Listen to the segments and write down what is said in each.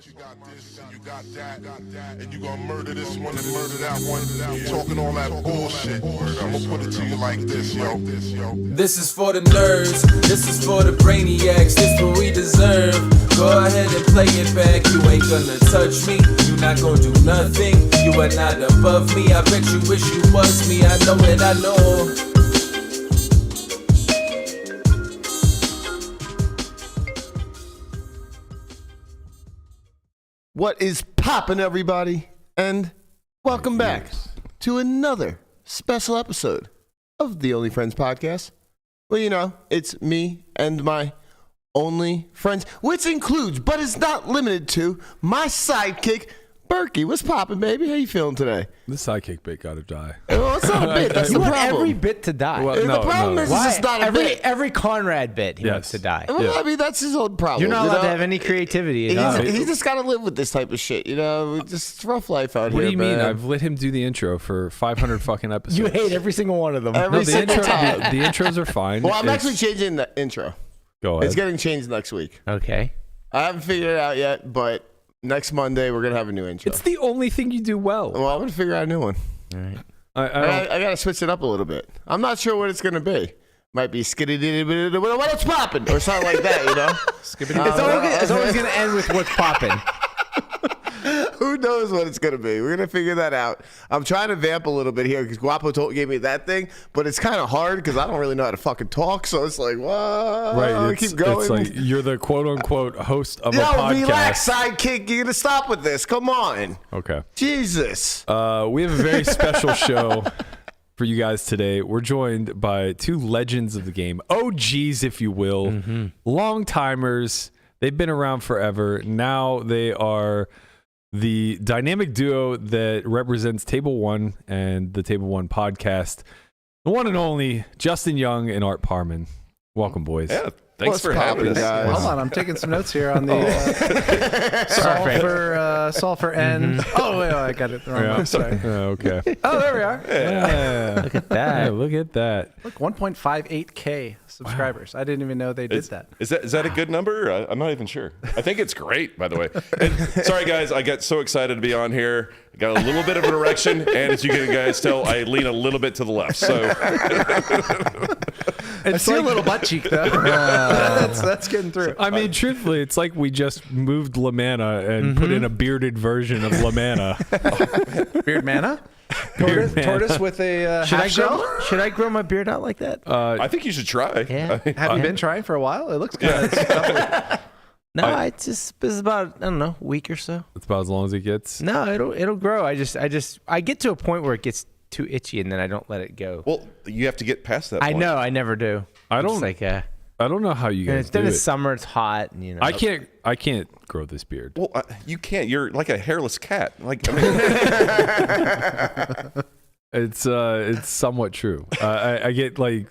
You got this, and you got that, and you gonna murder this one and murder that one. Talking all that bullshit. I'm gonna put it to you like this, yo. This is for the nerds, this is for the brainiacs, this what we deserve. Go ahead and play it back, you ain't gonna touch me, you not gonna do nothing, you are not above me, I bet you wish you was me, I know it, I know. What is poppin', everybody? And welcome back to another special episode of the Only Friends podcast. Well, you know, it's me and my only friends, which includes, but is not limited to, my sidekick, Berkey. What's poppin', baby? How you feeling today? The sidekick bit gotta die. Well, it's not a bit. That's the You want problem. every bit to die. Well, The problem is it's just not a bit. Every Conrad bit he wants to die. Well, I mean, that's his own problem. You're not you allowed know? to have any creativity. at all. He's just got to live with this type of shit, you know? It's rough life out What here, do you mean? man. I've let him do the intro for 500 fucking episodes. You hate every single one of them. Every No, the single intro. time. The intros are fine. Well, I'm It's- actually changing the intro. Go ahead. It's getting changed next week. Okay. I haven't figured it out yet, but next Monday we're going to have a new intro. It's the only thing you do well. Well, I'm going to figure out a new one. All right. I got to switch it up a little bit. I'm not sure what it's going to be. Might be skitty what's poppin' or something like that, you know? It's always going to end with what's popping. Who knows what it's going to be? We're going to figure that out. I'm trying to vamp a little bit here because Guapo gave me that thing, but it's kind of hard because I don't really know how to fucking talk. So it's like, what? Right. Keep going. It's like you're the quote unquote host of a Yo, podcast. relax, sidekick. You're going to stop with this. Come on. Okay. Jesus. We have a very special show for you guys today. We're joined by two legends of the game, OGs, if you will, long timers. They've been around forever. Now they are the dynamic duo that represents Table One and the Table One podcast. The one and only Justin Young and Art Parmann. Welcome, boys. Yeah, thanks for having us. Guys? Hold on, I'm taking some notes here on the sulfur and. Oh, wait, I got it wrong. Yeah. Sorry. Okay. Oh, there we are. Yeah. Look at that. Yeah, look at that. Look, 1.58K subscribers. I didn't even know they did that. Is that a good number? I'm not even sure. I think it's great, by the way. And sorry, guys, I got so excited to be on here. I got a little bit of an erection, and as you can guys tell, I lean a little bit to the left. So I see a little butt cheek though. That's getting through. I mean, truthfully, it's like we just moved LaManna and put in a bearded version of LaManna. Beard manna. Beard manna. Tortoise with a Should I grow my beard out like that? I think you should try. Yeah. Have you been trying for a while? It looks kind of. No, it's about, I don't know, a week or so. That's about as long as it gets. No, it'll grow. I get to a point where it gets too itchy and then I don't let it go. Well, you have to get past that I point. know, I never do. I don't- It's like I don't know how you guys do then it. it's summer, it's hot, and you know. I can't grow this beard. Well, you can't. You're like a hairless cat. Like, I mean, It's somewhat true. I get like,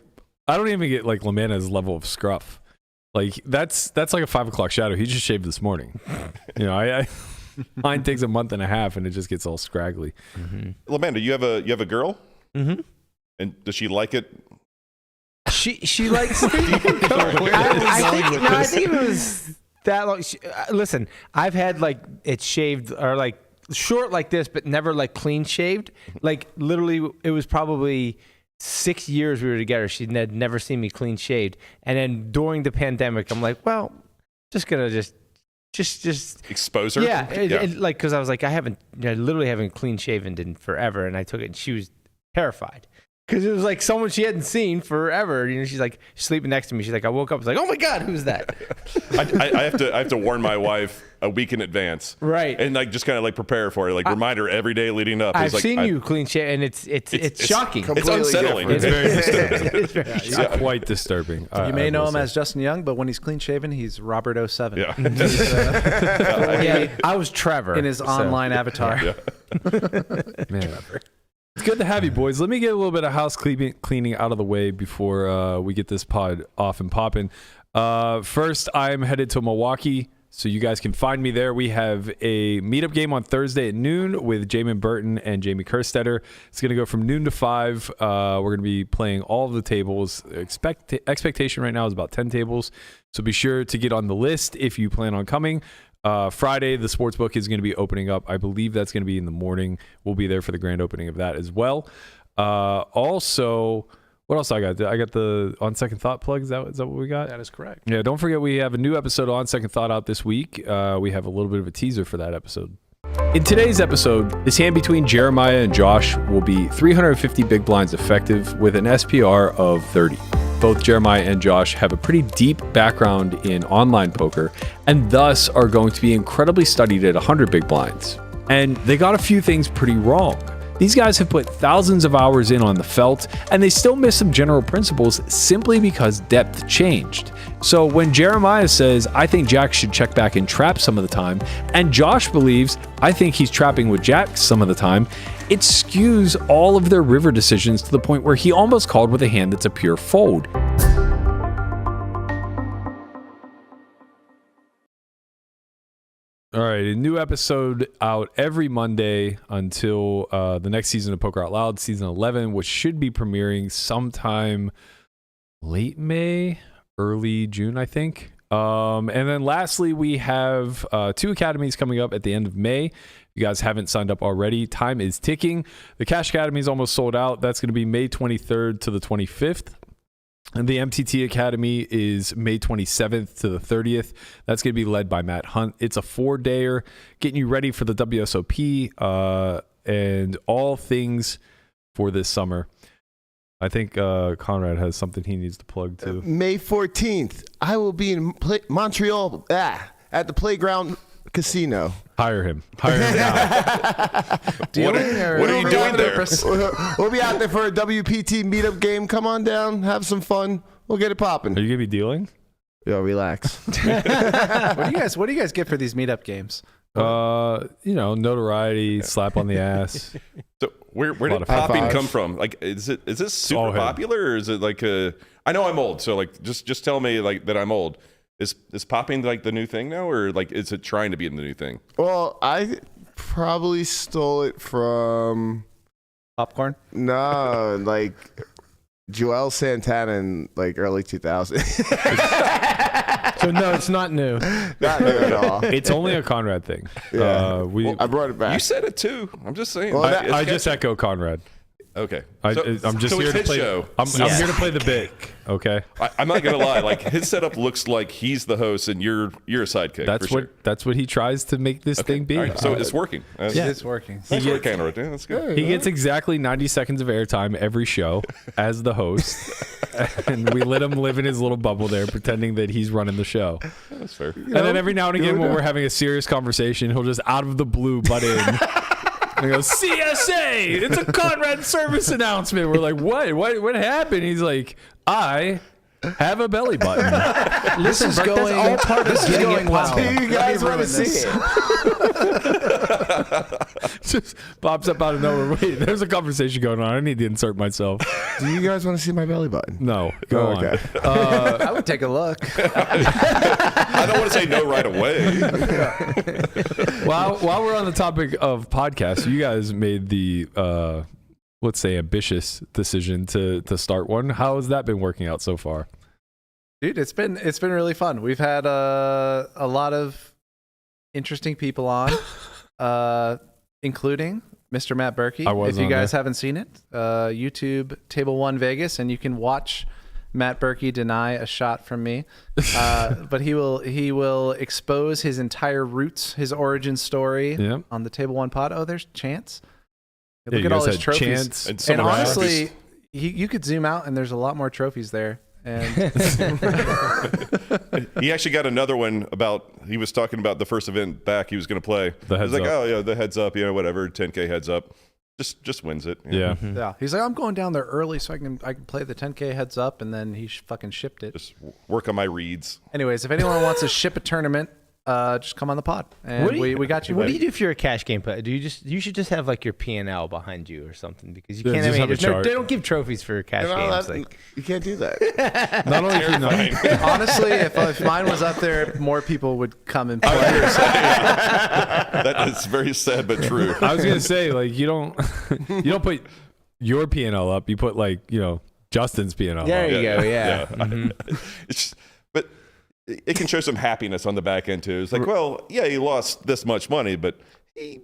I don't even get like LaManna's level of scruff. Like that's like a 5 o'clock shadow. He just shaved this morning. You know, mine takes a month and a half and it just gets all scraggly. Lamanda, you have a girl, Mhm. and does she like it? She likes. I think it was that long. Listen, I've had like it shaved or like short like this, but never like clean shaved. Like literally, it was probably 6 years we were together. She had never seen me clean shaved, and then during the pandemic, I'm like, well, just gonna just Expose her? yeah, like because I was like, I literally haven't clean shaven in forever, and I took it, and she was terrified. Because it was like someone she hadn't seen forever. You know, she's like sleeping next to me. She's like, I woke up. I was like, oh my God, who's that? I have to warn my wife a week in advance, Right. And like just kind of like prepare for her, like remind her every day leading up. I've It's like, seen you clean shave, and it's shocking. It's unsettling. It's very disturbing. It's very It's shocking. quite disturbing. You may know him as Justin Young, but when he's clean shaven, he's Robert 07. Yeah. Yeah, I was Trevor In his online avatar. Yeah. Man, it's good to have you, boys. Let me get a little bit of house cleaning out of the way before we get this pod off and popping. First, I'm headed to Milwaukee, so you guys can find me there. We have a meetup game on Thursday at noon with Jamin Burton and Jamie Kerstetter. It's going to go from noon to 5. We're going to be playing all of the tables. Expectation right now is about 10 tables, so be sure to get on the list if you plan on coming. Friday, the sportsbook is going to be opening up. I believe that's going to be in the morning. We'll be there for the grand opening of that as well. Also, what else I got? I got the On Second Thought plug. Is that what we got? That is correct. Yeah, don't forget we have a new episode of On Second Thought out this week. We have a little bit of a teaser for that episode. In today's episode, this hand between Jeremiah and Josh will be 350 big blinds effective with an SPR of 30. Both Jeremiah and Josh have a pretty deep background in online poker and thus are going to be incredibly studied at 100 big blinds. And they got a few things pretty wrong. These guys have put thousands of hours in on the felt, and they still miss some general principles simply because depth changed. So when Jeremiah says, I think Jack should check back and trap some of the time, and Josh believes, I think he's trapping with Jack some of the time, it skews all of their river decisions to the point where he almost called with a hand that's a pure fold. All right, a new episode out every Monday until the next season of Poker Out Loud, season 11, which should be premiering sometime late May, early June, I think. And then lastly, we have 2 academies coming up at the end of May. If you guys haven't signed up already, time is ticking. The Cash Academy is almost sold out. That's going to be May 23rd to the 25th. And the MTT Academy is May 27th to the 30th. That's going to be led by Matt Hunt. It's a 4-dayer, getting you ready for the WSOP and all things for this summer. I think Conrad has something he needs to plug too. May 14th, I will be in Montreal at the Playground Casino. Hire him now. What are you doing there? We'll be out there for a WPT meetup game. Come on down, have some fun. We'll get it popping. Are you gonna be dealing? Yo, relax. What do you guys get for these meetup games? Notoriety, slap on the ass. So where did popping come from? Like, is this super popular, or is it like a? I know I'm old, so like just tell me like that I'm old. Is popping like the new thing now, or like is it trying to be the new thing? Well, I probably stole it from Popcorn? No, like Joel Santana in like early 2000s. So no, it's not new. Not new at all. It's only a Conrad thing. Yeah. I brought it back. You said it too. I'm just saying. Well, I just echo Conrad. Okay. I'm just here to play. Show. I'm here to play the bit. Okay. I'm not gonna lie. Like his setup looks like he's the host and you're a sidekick. That's what he tries to make this thing be. All right, so it's working. It's working. That's That's good. He gets exactly 90 seconds of airtime every show as the host, and we let him live in his little bubble there, pretending that he's running the show. That's fair. And then every now and again, when we're having a serious conversation, he'll just out of the blue butt in. And he goes, CSA, it's a Conrad service announcement. We're like, what happened? He's like, I have a belly button. This is going all part of this is going well. You guys want to see it? Just pops up out of nowhere. Wait, there's a conversation going on. I need to insert myself. Do you guys want to see my belly button? No, go on. I would take a look. I don't want to say no right away. While we're on the topic of podcasts, you guys made the let's say ambitious decision to start one. How has that been working out so far? Dude, it's been really fun. We've had a lot of interesting people on, including Mr. Matt Berkey. If you guys haven't seen it, YouTube Table 1 Vegas, and you can watch Matt Berkey deny a shot from me. But he will expose his entire roots, his origin story on the Table 1 pod. Oh, there's Chance. Look at all his trophies. And honestly, you could zoom out and there's a lot more trophies there. And he actually got another one he was talking about the first event back he was going to play. The heads up. Oh yeah, the heads up, whatever, 10K heads up. Just wins it. Yeah. Yeah. He's like, I'm going down there early so I can play the 10K heads up, and then he fucking shipped it. Just work on my reads. Anyways, if anyone wants to ship a tournament, just come on the pod, and we got you. What do you do if you're a cash game player? You should just have like your P&L behind you or something, because you can't have a chart. they don't give trophies for cash games. You can't do that. Not only if you know. Honestly, if mine was up there, more people would come and play. That is very sad but true. I was gonna say, like, you don't put your P&L up. You put like Justin's P&L. There up. you go. Yeah. But it can show some happiness on the back end too. It's like, well, yeah, he lost this much money, but he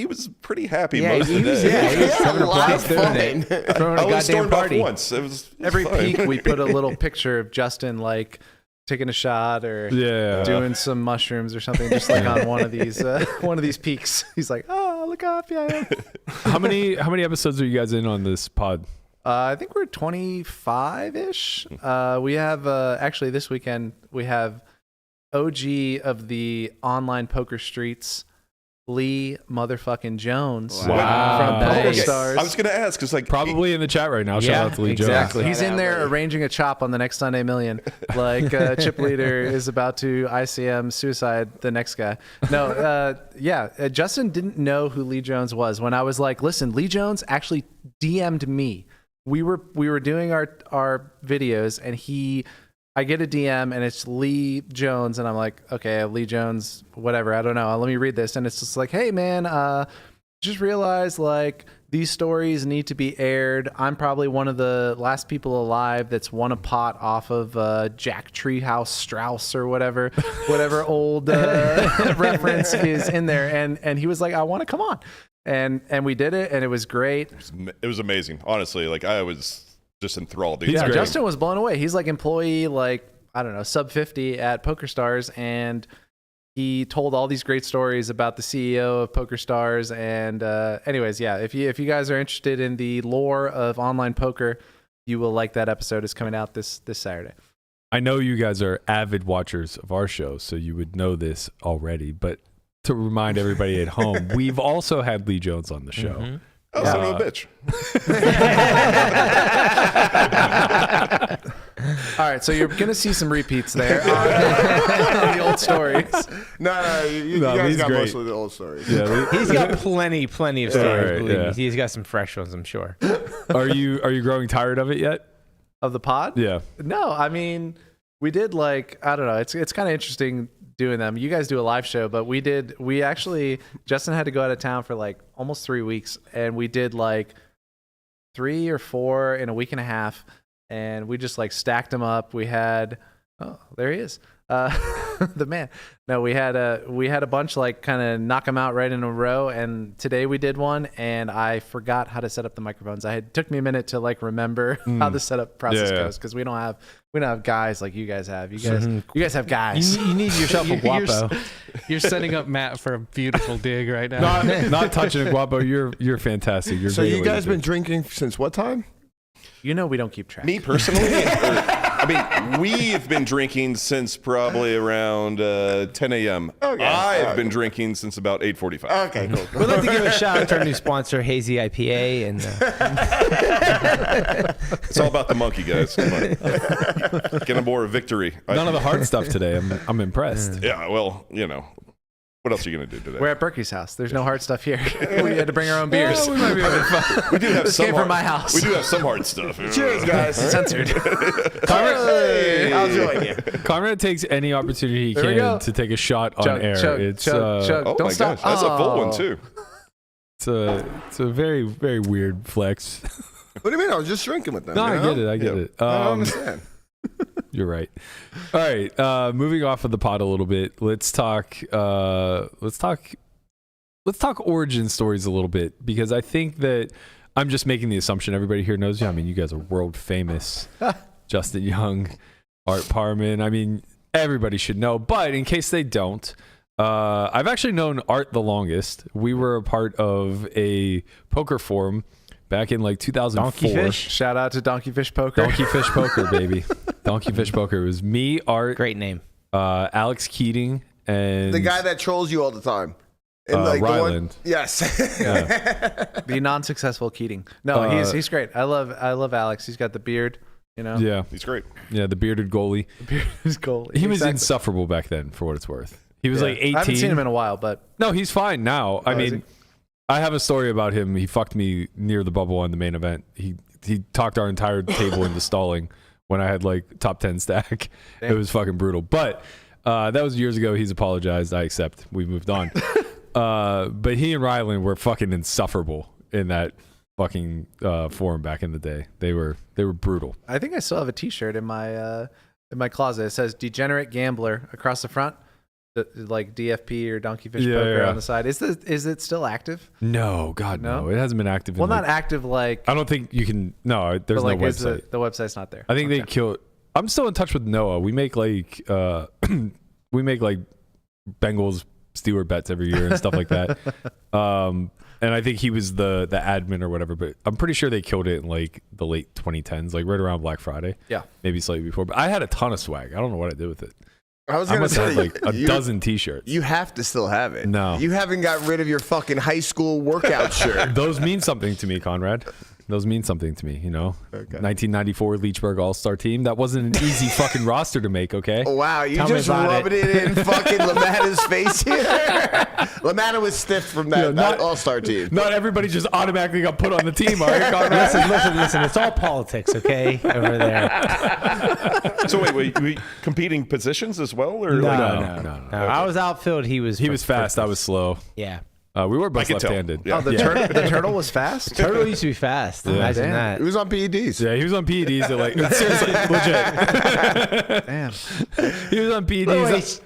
was pretty happy most of the day. He was having a blast doing it. Throwing a goddamn party. Once. It was Every fun. peak we put a little picture of Justin like taking a shot or doing some mushrooms or something, just like on one of these peaks. He's like, oh, look how happy I am. How many episodes are you guys in on this pod? I think we're 25-ish. We have actually this weekend we have OG of the online poker streets, Lee motherfucking Jones from Poker Stars. I was going to ask because probably in the chat right now. Shout out to Lee exactly. Jones. He's in there arranging a chop on the next Sunday Million. Like Chip Leader is about to ICM suicide the next guy. No, Justin didn't know who Lee Jones was when I was like, listen, Lee Jones actually DM'd me. We were doing our videos and I get a DM and it's Lee Jones and I'm like, okay, Lee Jones, whatever. I don't know. Let me read this. And it's just like, hey man, just realized like these stories need to be aired. I'm probably one of the last people alive that's won a pot off of Jack Treehouse Strauss or whatever old reference is in there. And he was like, I want to come on. And we did it and it was great. It was amazing. Honestly, like I was just enthralled. Yeah, Justin was blown away. He's like employee, like, I don't know, sub 50 at Poker Stars. And he told all these great stories about the CEO of Poker Stars. And anyways, yeah, if you guys are interested in the lore of online poker, you will like that episode. It's coming out this Saturday. I know you guys are avid watchers of our show, so you would know this already. But to remind everybody at home, we've also had Lee Jones on the show. Mm-hmm. Oh, son of a bitch. All right, so you're going to see some repeats there on the old stories. No, you guys got most of the old stories. Yeah, he's got plenty of stories. Believe me. He's got some fresh ones, I'm sure. Are you growing tired of it yet? Of the pod? Yeah. No, I mean, we did like, I don't know. It's kind of interesting doing them. You guys do a live show, but we actually, Justin had to go out of town for like almost 3 weeks, and we did like 3 or 4 in a week and a half, and we just like stacked them up. We had, oh, there he is. The man. No, we had a bunch like kind of knock them out right in a row, and today we did one, and I forgot how to set up the microphones. It took me a minute to like remember how the setup process goes, because we don't have guys like you guys have. You guys have guys. You need yourself a guapo. You're setting up Matt for a beautiful dig right now. Not touching a guapo. You're fantastic. You're so you guys been drinking since what time? You know we don't keep track. Me personally, I mean, we've been drinking since probably around 10 a.m. Okay. I've been drinking since about 8:45. Okay, cool. We'd like to give a shout out to our new sponsor, Hazy IPA, and it's all about the monkey, guys. Come on, get aboard a victory. None of the hard stuff today. I'm impressed. Yeah, well, you know. What else are you going to do today? We're at Berkey's house. There's no hard stuff here. We had to bring our own beers. We might be able to find. We do have this some came from my house. We do have some hard stuff. Cheers, guys. Censored. I'll join you. Conrad takes any opportunity he can to take a shot on air. It's chug. Oh Don't my stop. gosh, that's a full one too. It's a very, very weird flex. What do you mean? I was just drinking with them. No, I get it. I don't understand. You're right. All right. Moving off of the pod a little bit. Let's talk origin stories a little bit, because I think that I'm just making the assumption everybody here knows you. I mean, you guys are world famous. Justin Young, Art Parmann. I mean, everybody should know. But in case they don't, I've actually known Art the longest. We were a part of a poker forum back in like 2004. Donkeyfish. Shout out to Donkeyfish Poker. Donkeyfish Poker, baby. Donkeyfish Poker. It was me, Art. Great name. Alex Keating, and The guy that trolls you all the time. And Ryland. Yes. The non-successful Keating. No, he's great. I love Alex. He's got the beard. You know. Yeah, he's great. Yeah, the bearded goalie. He's goalie. He was insufferable back then, for what it's worth. He was like 18. I haven't seen him in a while, but no, he's fine now. I mean, I have a story about him. He fucked me near the bubble on the main event. He talked our entire table into stalling when I had like top 10 stack. Damn. It was fucking brutal. But that was years ago. He's apologized. I accept. We moved on. But he and Ryland were fucking insufferable in that fucking forum back in the day. They were brutal. I think I still have a T-shirt in my in my closet. It says "Degenerate Gambler" across the front, like DFP or Donkey Fish Poker on the side. Is it still active? No, God, no. It hasn't been active. Not active like. I don't think you can. No, there's no website. The website's not there. I think they killed. I'm still in touch with Noah. We make like Bengals Steelers bets every year and stuff like that. And I think he was the admin or whatever, but I'm pretty sure they killed it in like the late 2010s, like right around Black Friday. Yeah. Maybe slightly before. But I had a ton of swag. I don't know what I did with it. I was going to say, have like a dozen T-shirts. You have to still have it. No. You haven't got rid of your fucking high school workout shirt. Those mean something to me, Conrad. Those mean something to me, you know. Okay. 1994 Leechburg All-Star team. That wasn't an easy fucking roster to make, okay? Wow, you just rubbing it in fucking LaMatta's face here. LaMatta was stiff from that All-Star team. Not everybody just automatically got put on the team, all right, Conrad? Listen. It's all politics, okay, over there. So wait, were you competing positions as well? Or no. Okay. I was outfield. He was fast. I was slow. Yeah. We were both left-handed. Yeah. Oh, the turtle was fast? Turtle used to be fast. Yeah. Imagine that. He was on PEDs. Yeah, he was on PEDs. Seriously, legit. Damn. He was on PEDs.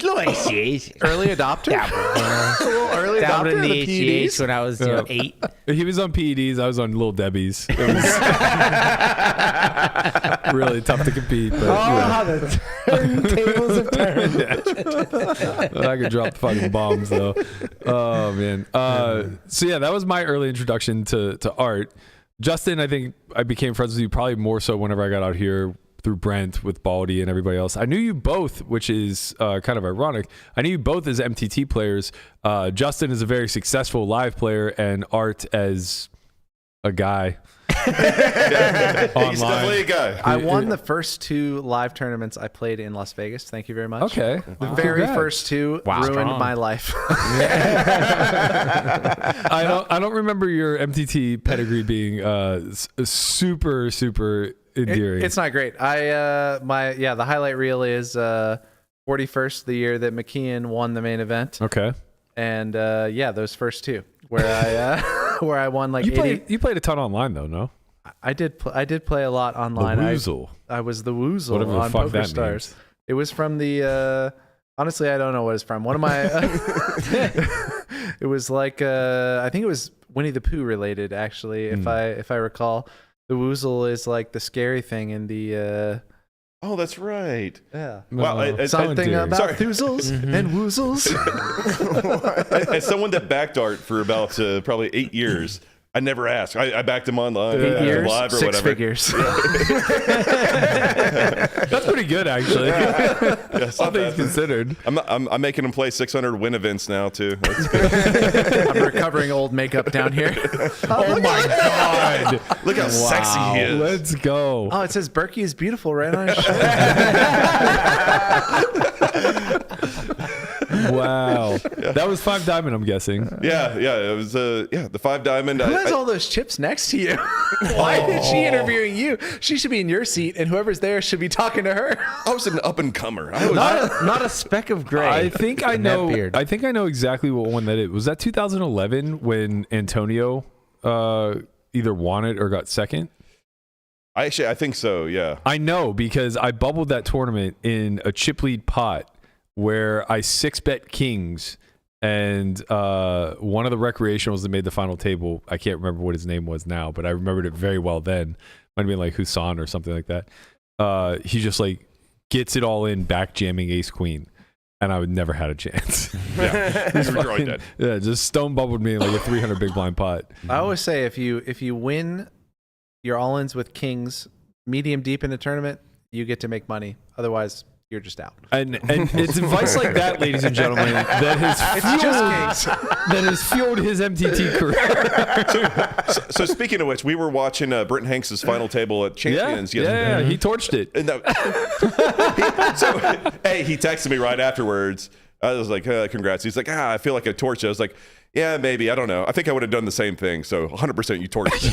Early adopter? Early Down adopter in of the the HGH when I was 8. He was on PEDs. I was on Little Debbie's. It was really tough to compete. But, how the turntables have turned. I could drop fucking bombs, though. Oh, man. So, yeah, that was my early introduction to art. Justin, I think I became friends with you probably more so whenever I got out here through Brent with Baldy and everybody else. I knew you both, which is kind of ironic. I knew you both as MTT players. Justin is a very successful live player and Art as a guy. He's definitely a guy. I won the first 2 live tournaments I played in Las Vegas. Thank you very much. Okay. The very first 2 ruined my life. I don't remember your MTT pedigree being super endearing. It's not great. The highlight reel is 41st, the year that McKeon won the main event. Okay. And those first 2 where I won like 80. You played a ton online though, no? I did play a lot online. The Woozle. I was the Woozle Whatever the on fuck Poker that Stars. means. It was from the honestly, I don't know what it's from. One of my it was like I think it was Winnie the Pooh related actually, if I recall. The Woozle is like the scary thing in the Oh, that's right. yeah. Wow, Something about Woozles and Woozles. As someone that backed Art for about probably 8 years, I never asked. I backed him online, 8 years, live or 6 whatever. figures. That's pretty good, actually. All things considered. I'm making him play 600 win events now too. That's good. I'm recovering old makeup down here. Oh my God! Look how sexy he is. Let's go. Oh, it says Berkey is beautiful right on his shirt. Wow. That was 5 Diamond, I'm guessing. Yeah. It was the 5 Diamond. Who has all those chips next to you? Why is she interviewing you? She should be in your seat, and whoever's there should be talking to her. I was an up and comer. Not a speck of gray. I think I know. Beard. I think I know exactly what one that is. Was that 2011 when Antonio either won it or got second? I think so. Yeah. I know because I bubbled that tournament in a chip lead pot where I 6-bet kings, and one of the recreationals that made the final table, I can't remember what his name was now, but I remembered it very well then. Might have been like Husan or something like that. He just like gets it all in, back jamming ace queen, and I would never had a chance. Yeah, you were drawing dead. Yeah, just stone bubbled me in like a 300 big blind pot. I always say if you win your all-ins with kings medium deep in a tournament, you get to make money. Otherwise, you're just out. And it's advice like that, ladies and gentlemen, that has fueled his MTT career. So speaking of which, we were watching Britton Hanks' final table at Champions yesterday. Yeah, he torched it. And he texted me right afterwards. I was like, congrats. He's like, I feel like I torched it. I was like, yeah, maybe. I don't know. I think I would have done the same thing. So 100% you torched it.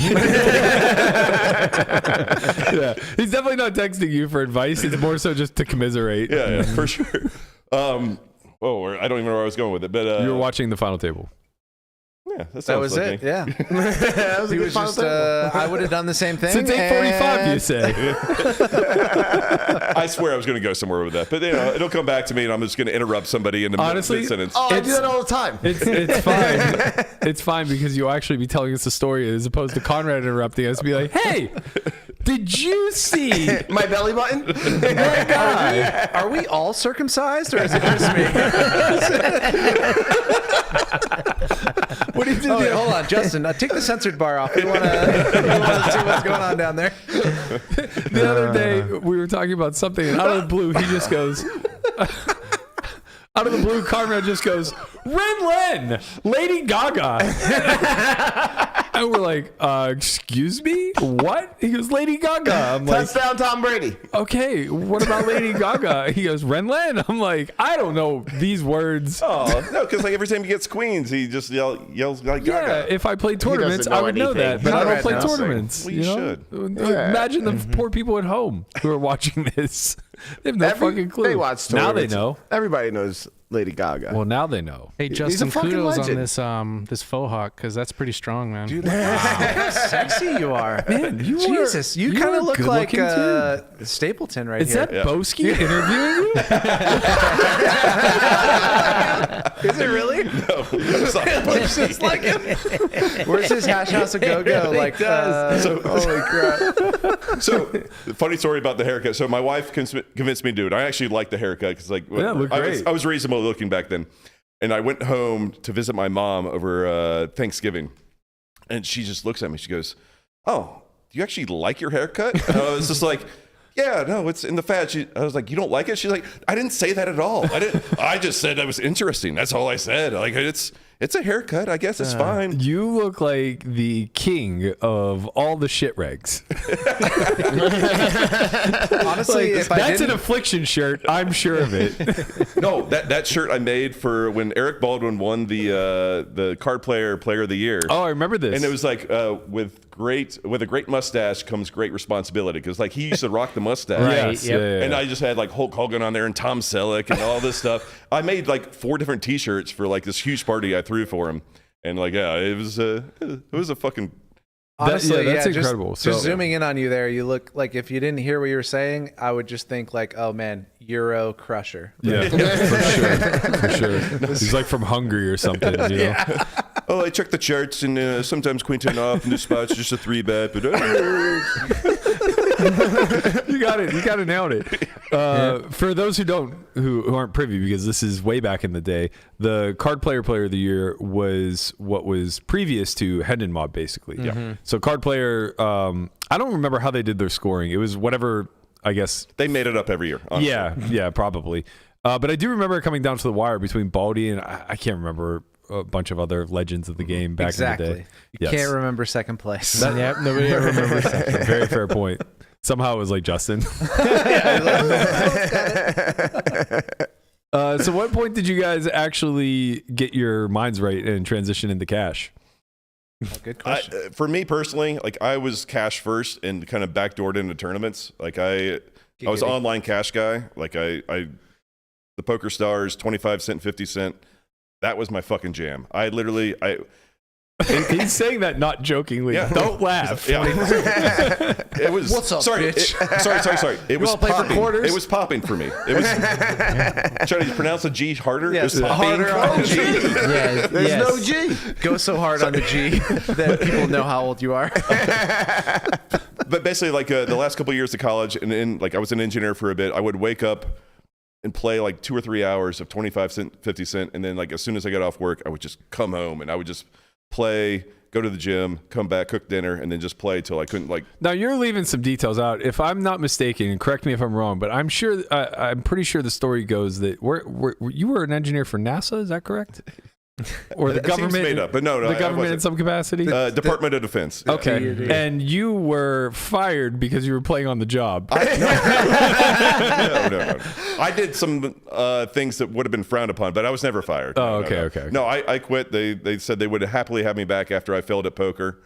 Yeah, he's definitely not texting you for advice. It's more so just to commiserate. Yeah, for sure. I don't even know where I was going with it. But you were watching the final table. Yeah, that was it. Me. Yeah, That was a he good was final just. table. I would have done the same thing. Since 8:45, you say. I swear I was going to go somewhere with that, but it'll come back to me, and I'm just going to interrupt somebody in the mid-sentence. Oh, I do that all the time. It's fine. It's fine because you'll actually be telling us a story as opposed to Conrad interrupting us. Be like, hey, did you see My belly button? that guy? Are we all circumcised, or is it just me? What did you Oh, do? wait, hold on, Justin. Take the censored bar off. We want to see what's going on down there. The other day, we were talking about something, and out of the blue, he just goes, out of the blue, Conrad just goes, Ren, Lady Gaga. And we're like, excuse me? What? He goes, Lady Gaga. I'm like, Touchdown, Tom Brady. okay, what about Lady Gaga? He goes, Ren. I'm like, I don't know these words. Oh, no, because like every time he gets queens, he just yells like Yeah, Gaga. if I played tournaments, know I would know anything. that, but I don't Conrad play knows. tournaments. Well, you you know? should. Imagine the poor people at home who are watching this. They have no fucking clue. They watch now they tournaments. know. Everybody knows Lady Gaga. Well, now they know. Hey, He's Justin, a fucking kudos legend. on this faux hawk because that's pretty strong, man. Dude, look how sexy you are. Man, you Jesus, you you kind are of look good like looking, Stapleton right Is here. that Boski interviewing you? Is it really? No, it's not. Looks just like him. Where's his hash house a go-go? Like, holy crap. So, funny story about the haircut. So, my wife convinced me to do it. I actually liked the haircut because, like, Yeah, it looked great. I was reasonable looking back then. And I went home to visit my mom over Thanksgiving. And she just looks at me. She goes, "Oh, do you actually like your haircut?" And I was just like, "Yeah, no, it's in the fad." I was like, "You don't like it?" She's like, "I didn't say that at all. I just said that was interesting. That's all I said. Like, it's a haircut. I guess it's fine." You look like the king of all the shit regs. Honestly, if I That's an didn't... affliction shirt. I'm sure of it. No, that shirt I made for when Eric Baldwin won the card player of the year. Oh, I remember this. And it was like with a great mustache comes great responsibility because like he used to rock the mustache. Right. Yes, Yeah, yep. yeah, yeah. And I just had like Hulk Hogan on there and Tom Selleck and all this stuff. I made like 4 different T-shirts for like this huge party I threw for him, and like it was a fucking. Honestly, that's just- incredible. Just So- zooming in on you there, you look like if you didn't hear what you were saying, I would just think like, oh man, Euro crusher. Yeah, for sure. He's like from Hungary or something. You know? Oh, I check the charts and sometimes Quinton off in the spots just a 3-bet, but You got it. You got to nail it. For those who aren't privy, because this is way back in the day, the card player of the year was what was previous to Hendon Mob, basically. Yeah. So card player, I don't remember how they did their scoring. It was whatever, I guess. they made it up every year. Honestly. Yeah, probably. But I do remember it coming down to the wire between Baldy and I can't remember a bunch of other legends of the game back in the day. You can't remember second place. Yep, nobody ever remembers that. Very fair point. Somehow it was like Justin. So what point did you guys actually get your minds right and transition into cash? Good question. For me personally, like I was cash first and kind of backdoored into tournaments. Like I was an online cash guy. Like I the Poker Stars, 25 cent, 50 cent. That was my fucking jam. He's saying that not jokingly. Yeah. Don't laugh. Yeah. It was. What's up, sorry, bitch? Sorry. It was wanna play for popping. quarters? It was popping for me. It was. Trying to pronounce the G harder. Yes, It was popping. harder on the G. Yeah, There's yes. no G. Go so hard on the G that people know how old you are. But basically, like the last couple of years of college, and then like I was an engineer for a bit. I would wake up and play like 2 or 3 hours of 25 cent, 50 cent, and then like as soon as I got off work, I would just come home and I would just play, go to the gym, come back, cook dinner, and then just play till I couldn't like. Now you're leaving some details out. If I'm not mistaken, and correct me if I'm wrong, but I'm pretty sure the story goes that you were an engineer for NASA. Is that correct? Or the It seems government? made up, but no, the I government in wasn't. some capacity. Department of Defense. Yeah. Okay, and you were fired because you were playing on the job. No. I did some things that would have been frowned upon, but I was never fired. Oh, No, okay, no. okay. No, I quit. They said they would happily have me back after I failed at poker.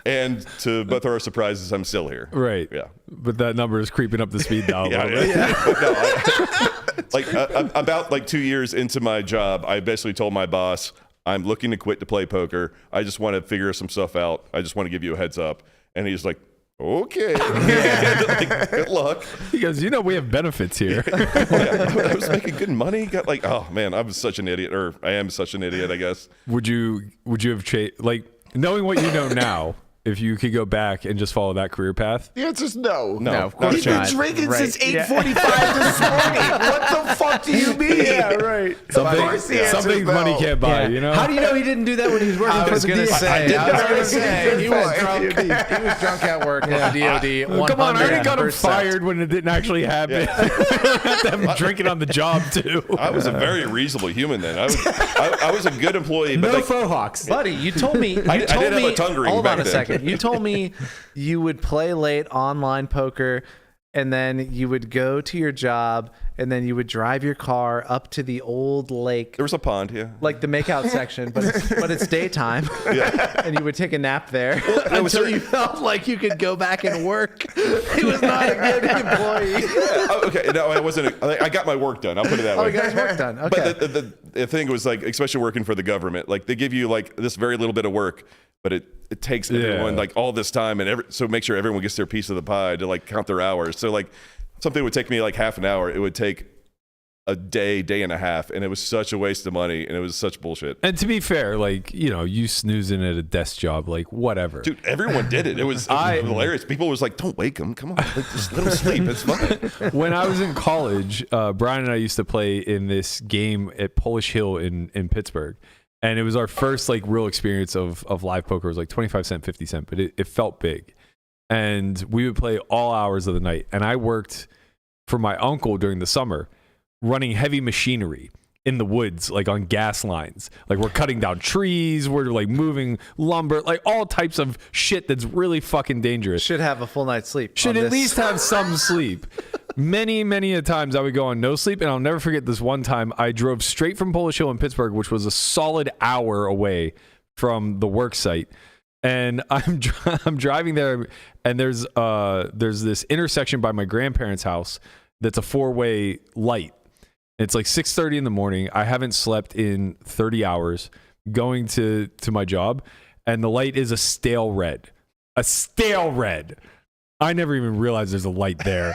And to both our surprises, I'm still here. Right. Yeah. But that number is creeping up the speed dial a Yeah, little bit. yeah. Like about like 2 years into my job, I basically told my boss, I'm looking to quit to play poker. I just want to figure some stuff out. I just want to give you a heads up. And he's like, okay. Like, good luck. He goes, we have benefits here. I was making good money. Got like, oh man, I was such an idiot, or I am such an idiot, I guess. Would you have like knowing what you know now? If you could go back and just follow that career path? The answer's no. No, of course He's been not. drinking Right. since 8:45 this morning. What the fuck do you mean? Yeah, right. Something money can't buy, How do you know he didn't do that when he was working for the DOD? He was drunk at work at the DOD. Come on, I already got him 100%. fired when it didn't actually happen. Them drinking on the job, too. I was a very reasonable human then. I was a good employee. But No like, faux hawks. Buddy, you told me. I did have a tongue ring Hold back on a then. second. You told me you would play late online poker, and then you would go to your job, and then you would drive your car up to the old lake, there was a pond, yeah. like the makeout section, but it's daytime. Yeah. And you would take a nap there was until there- you felt like you could go back and work. He was not a good employee. Oh, okay, no, I wasn't. I got my work done. I'll put it that Oh, way. you got his work done. Okay. But the thing was like, especially working for the government, like they give you like this very little bit of work, but it takes everyone like all this time and so make sure everyone gets their piece of the pie to like count their hours. So like something would take me like half an hour. It would take a day and a half, and it was such a waste of money, and it was such bullshit. And to be fair, like, you snoozing at a desk job, like, whatever. Dude, everyone did it. It was hilarious. People was like, don't wake him. Come on. Like, just let him sleep. It's fine. When I was in college, Brian and I used to play in this game at Polish Hill in Pittsburgh. And it was our first like real experience of live poker. It was like 25 cent, 50 cent, but it felt big. And we would play all hours of the night. And I worked for my uncle during the summer running heavy machinery in the woods, like on gas lines. Like we're cutting down trees, we're like moving lumber, like all types of shit that's really fucking dangerous. Should have a full night's sleep. Should on at this. least have some sleep. Many a times I would go on no sleep, and I'll never forget this one time I drove straight from Polish Hill in Pittsburgh, which was a solid hour away from the work site. And I'm driving there, and there's this intersection by my grandparents' house that's a 4-way light. It's like 6:30 in the morning. I haven't slept in 30 hours going to my job, and the light is a stale red. A stale red. I never even realized there's a light there.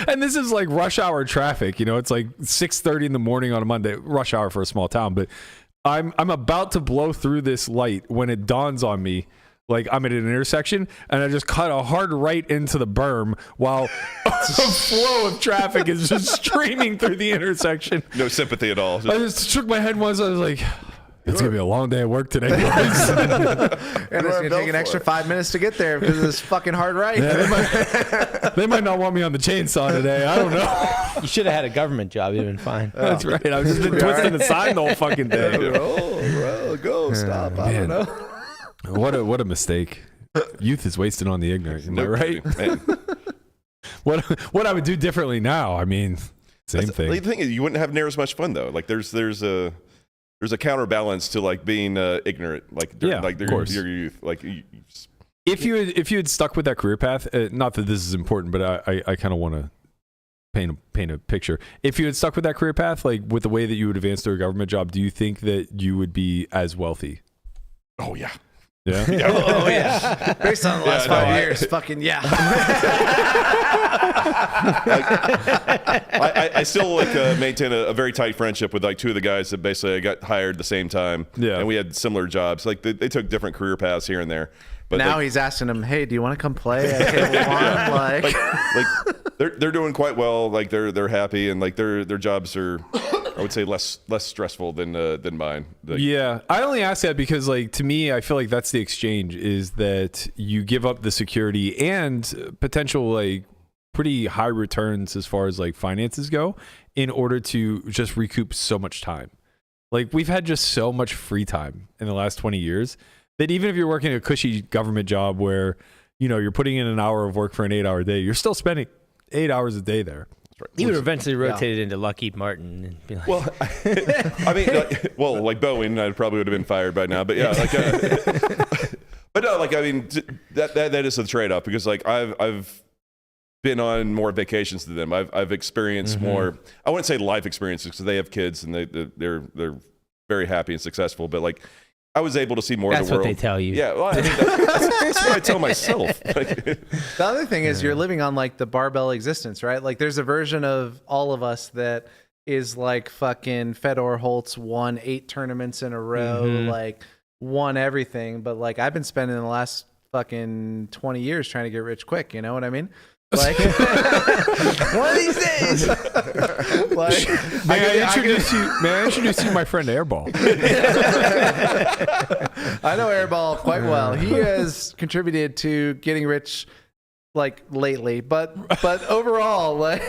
And this is like rush hour traffic. It's like 6:30 in the morning on a Monday, rush hour for a small town. But I'm about to blow through this light when it dawns on me, like I'm at an intersection, and I just cut a hard right into the berm while a flow of traffic is just streaming through the intersection. No sympathy at all. I just shook my head once. I was like, it's going to be a long day at work today, boys. And it's going to take an extra 5 minutes to get there because of this fucking hard right. Yeah, they might not want me on the chainsaw today. I don't know. You should have had a government job. You'd have been fine. That's right. I've just been twisting the sign the whole fucking day. Bro, go stop. I don't know. What a mistake. Youth is wasted on the ignorant. Am I right? Man. What I would do differently now? I mean, same thing. The thing is, you wouldn't have near as much fun though. Like there's a counterbalance to like being ignorant, like during, like your youth. Like if you had stuck with that career path, not that this is important, but I kind of want to paint a picture. If you had stuck with that career path, like with the way that you would advance to a government job, do you think that you would be as wealthy? Oh yeah. Yeah. Oh yeah. Based on the last 5 years, fucking yeah. I still maintain a very tight friendship with like two of the guys that basically I got hired the same time. Yeah. And we had similar jobs. Like they took different career paths here and there. But now he's asking him, "Hey, do you want to come play at Table One?" Like they're doing quite well. Like they're happy, and like their jobs are, I would say, less stressful than mine. Like, yeah, I only ask that because like to me, I feel like that's the exchange, is that you give up the security and potential like pretty high returns as far as like finances go in order to just recoup so much time. Like we've had just so much free time in the last 20 years. That even if you're working a cushy government job where, you're putting in an hour of work for an 8-hour day, you're still spending 8 hours a day there. Right. You would eventually rotate it into Lockheed Martin and be like, well, I mean, like Boeing, I probably would have been fired by now, but yeah, like, but no, like I mean, that is the trade-off because like I've been on more vacations than them. I've experienced more. I wouldn't say life experiences because they have kids and they're very happy and successful. But like, I was able to see more of the world. That's what they tell you. Yeah, well, I mean, that's what I tell myself. The other thing is you're living on like the barbell existence, right? Like there's a version of all of us that is like fucking Fedor Holtz won 8 tournaments in a row, like won everything. But like I've been spending the last fucking 20 years trying to get rich quick. You know what I mean? Like one of these days. Like, May I introduce you to my friend Airball? I know Airball quite well. He has contributed to getting rich like lately, but overall, like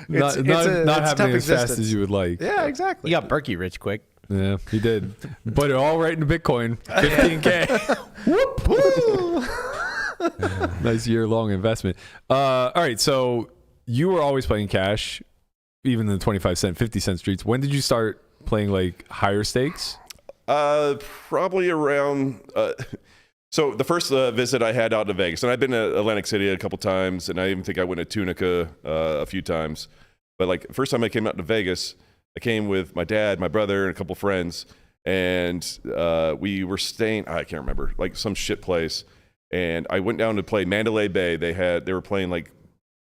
not happening as fast as you would like. Yeah, exactly. You got Berkey rich quick. Yeah, he did. But all right into Bitcoin, 15K. Whoop, woo. Nice year-long investment. All right, so you were always playing cash, even in the 25-cent, 50-cent streets. When did you start playing like higher stakes? Probably around. So the first visit I had out to Vegas, and I've been to Atlantic City a couple times, and I even think I went to Tunica a few times. But like first time I came out to Vegas, I came with my dad, my brother, and a couple friends, and we were staying. I can't remember, like some shit place. And I went down to play Mandalay Bay. They were playing like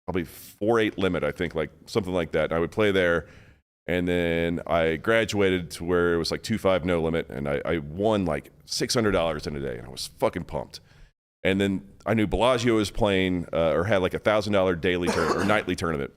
probably 4-8 limit, I think, like something like that. And I would play there, and then I graduated to where it was like 2-5 no limit, and I won like $600 in a day, and I was fucking pumped. And then I knew Bellagio was playing or had like $1,000 daily or nightly tournament,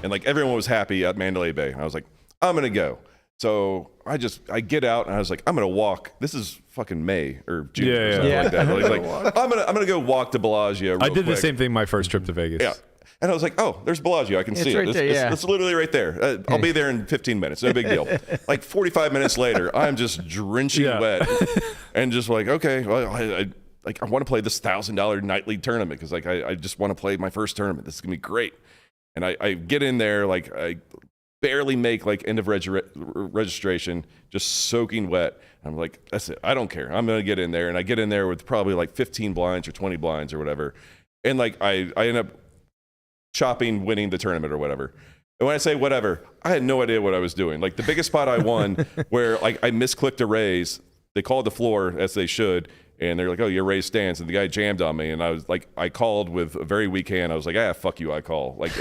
and like everyone was happy at Mandalay Bay. And I was like, I'm gonna go. So I get out and I was like, I'm gonna walk. This is fucking May or June or something like that. Like, I'm gonna go walk to Bellagio. I did the same thing my first trip to Vegas. Yeah, and I was like, oh, there's Bellagio. I can see right it. there, It's literally right there. I'll be there in 15 minutes. No big deal. Like 45 minutes later, I'm just drenching wet and just like, okay, well, I want to play this $1,000 nightly tournament because like I just want to play my first tournament. This is gonna be great. And I get in there like I barely make like end of registration, just soaking wet. I'm like, that's it. I don't care. I'm gonna get in there, and I get in there with probably like 15 blinds or 20 blinds or whatever, and like I end up chopping, winning the tournament or whatever. And when I say whatever, I had no idea what I was doing. Like the biggest spot I won, where like I misclicked a raise, they called the floor as they should. And they're like, oh, your raise stands. And the guy jammed on me. And I was like, I called with a very weak hand. I was like, fuck you, I call. Like,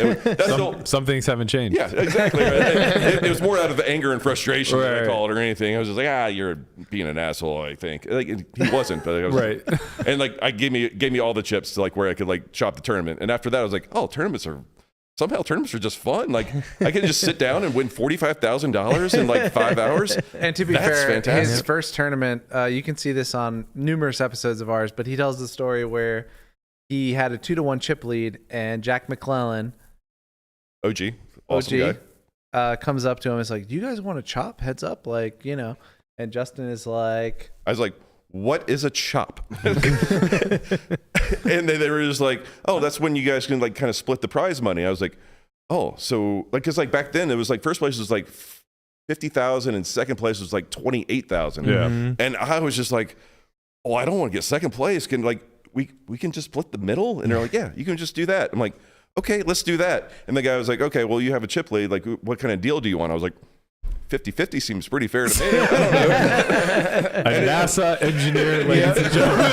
some things haven't changed. Yeah, exactly. Right? It was more out of anger and frustration than I called or anything. I was just like, you're being an asshole, I think. Like, he wasn't. But I was right. Like, and like, I gave me all the chips to like where I could like chop the tournament. And after that, I was like, oh, tournaments are just fun. Like I can just sit down and win $45,000 in like 5 hours. And to be fair, fantastic. His first tournament, you can see this on numerous episodes of ours, but he tells the story where he had a 2-1 chip lead, and Jack McClellan, OG, awesome guy, comes up to him and is like, do you guys want to chop? Heads up, like, you know. And Justin is like, I was like, what is a chop? And they were just like, oh, that's when you guys can like kind of split the prize money. I was like, oh, so like, cause like back then it was like first place was like 50,000 and second place was like 28,000. Yeah. And I was just like, oh, I don't want to get second place. Can like, we can just split the middle? And they're like, yeah, you can just do that. I'm like, okay, let's do that. And the guy was like, okay, well, you have a chip lead. Like, what kind of deal do you want? I was like, 50-50 seems pretty fair to me. I don't know. A NASA engineer, ladies and gentlemen.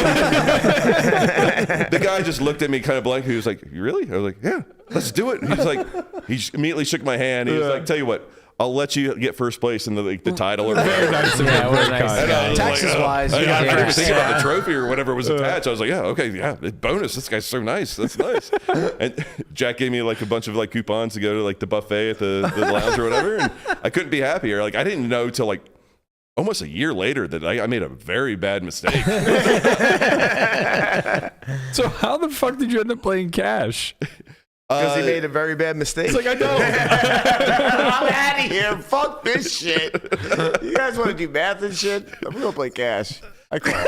The guy just looked at me kind of blank. He was like, you really? I was like, yeah, let's do it. And he was like, he just immediately shook my hand. He was like, tell you what, I'll let you get first place in the title. Or very nice. Taxes wise. I didn't even think about the trophy or whatever was attached. I was like, yeah, okay, yeah, bonus. This guy's so nice. That's nice. And Jack gave me like a bunch of like coupons to go to like the buffet at the lounge or whatever. And I couldn't be happier. Like I didn't know till like almost a year later that I made a very bad mistake. So how the fuck did you end up playing cash? Because he made a very bad mistake. It's like, I know. I'm out of here. Fuck this shit. You guys want to do math and shit? I'm going to play cash. I call.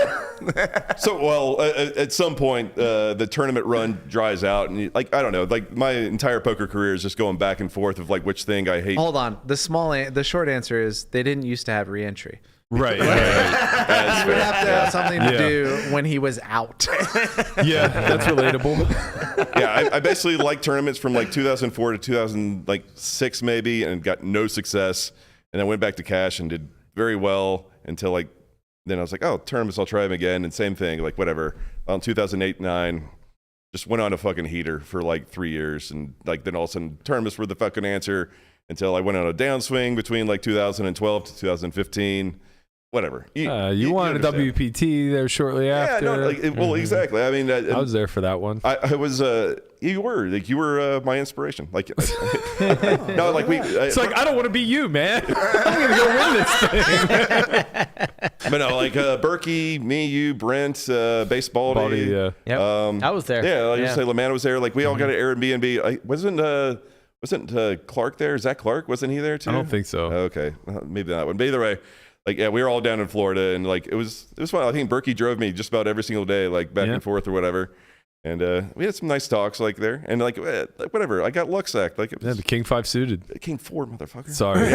So, well, at some point, the tournament run dries out. And, like, I don't know. Like, my entire poker career is just going back and forth of, like, which thing I hate. Hold on. The short answer is they didn't used to have re-entry. Right. He would have to have something to do when he was out. Yeah, that's relatable. Yeah, I basically liked tournaments from like 2004 to 2006 maybe, and got no success. And I went back to cash and did very well until like then I was like, oh, tournaments, I'll try them again. And same thing, like whatever. In 2008-9, just went on a fucking heater for like 3 years, and like then all of a sudden tournaments were the fucking answer until I went on a downswing between like 2012 to 2015. Whatever. You wanted a WPT there shortly after. Yeah, no, well, exactly. I mean, I was there for that one. I was. You were my inspiration. Like, no, like we. It's like I don't want to be you, man. I'm gonna go win this thing. But no, like Berkey, me, you, Brent, baseball. Yep. I was there. Yeah, like you say, Lamanna was there. Like we all got an Airbnb. Wasn't Clark there? Zach Clark, wasn't he there too? I don't think so. Okay, maybe that one. But either way. Like, yeah, we were all down in Florida, and like it was fun. I think Berkey drove me just about every single day, like back and forth or whatever. And we had some nice talks like there, and like whatever. I got luck sacked. Like it was, the King 5 suited. King 4, motherfucker. Sorry.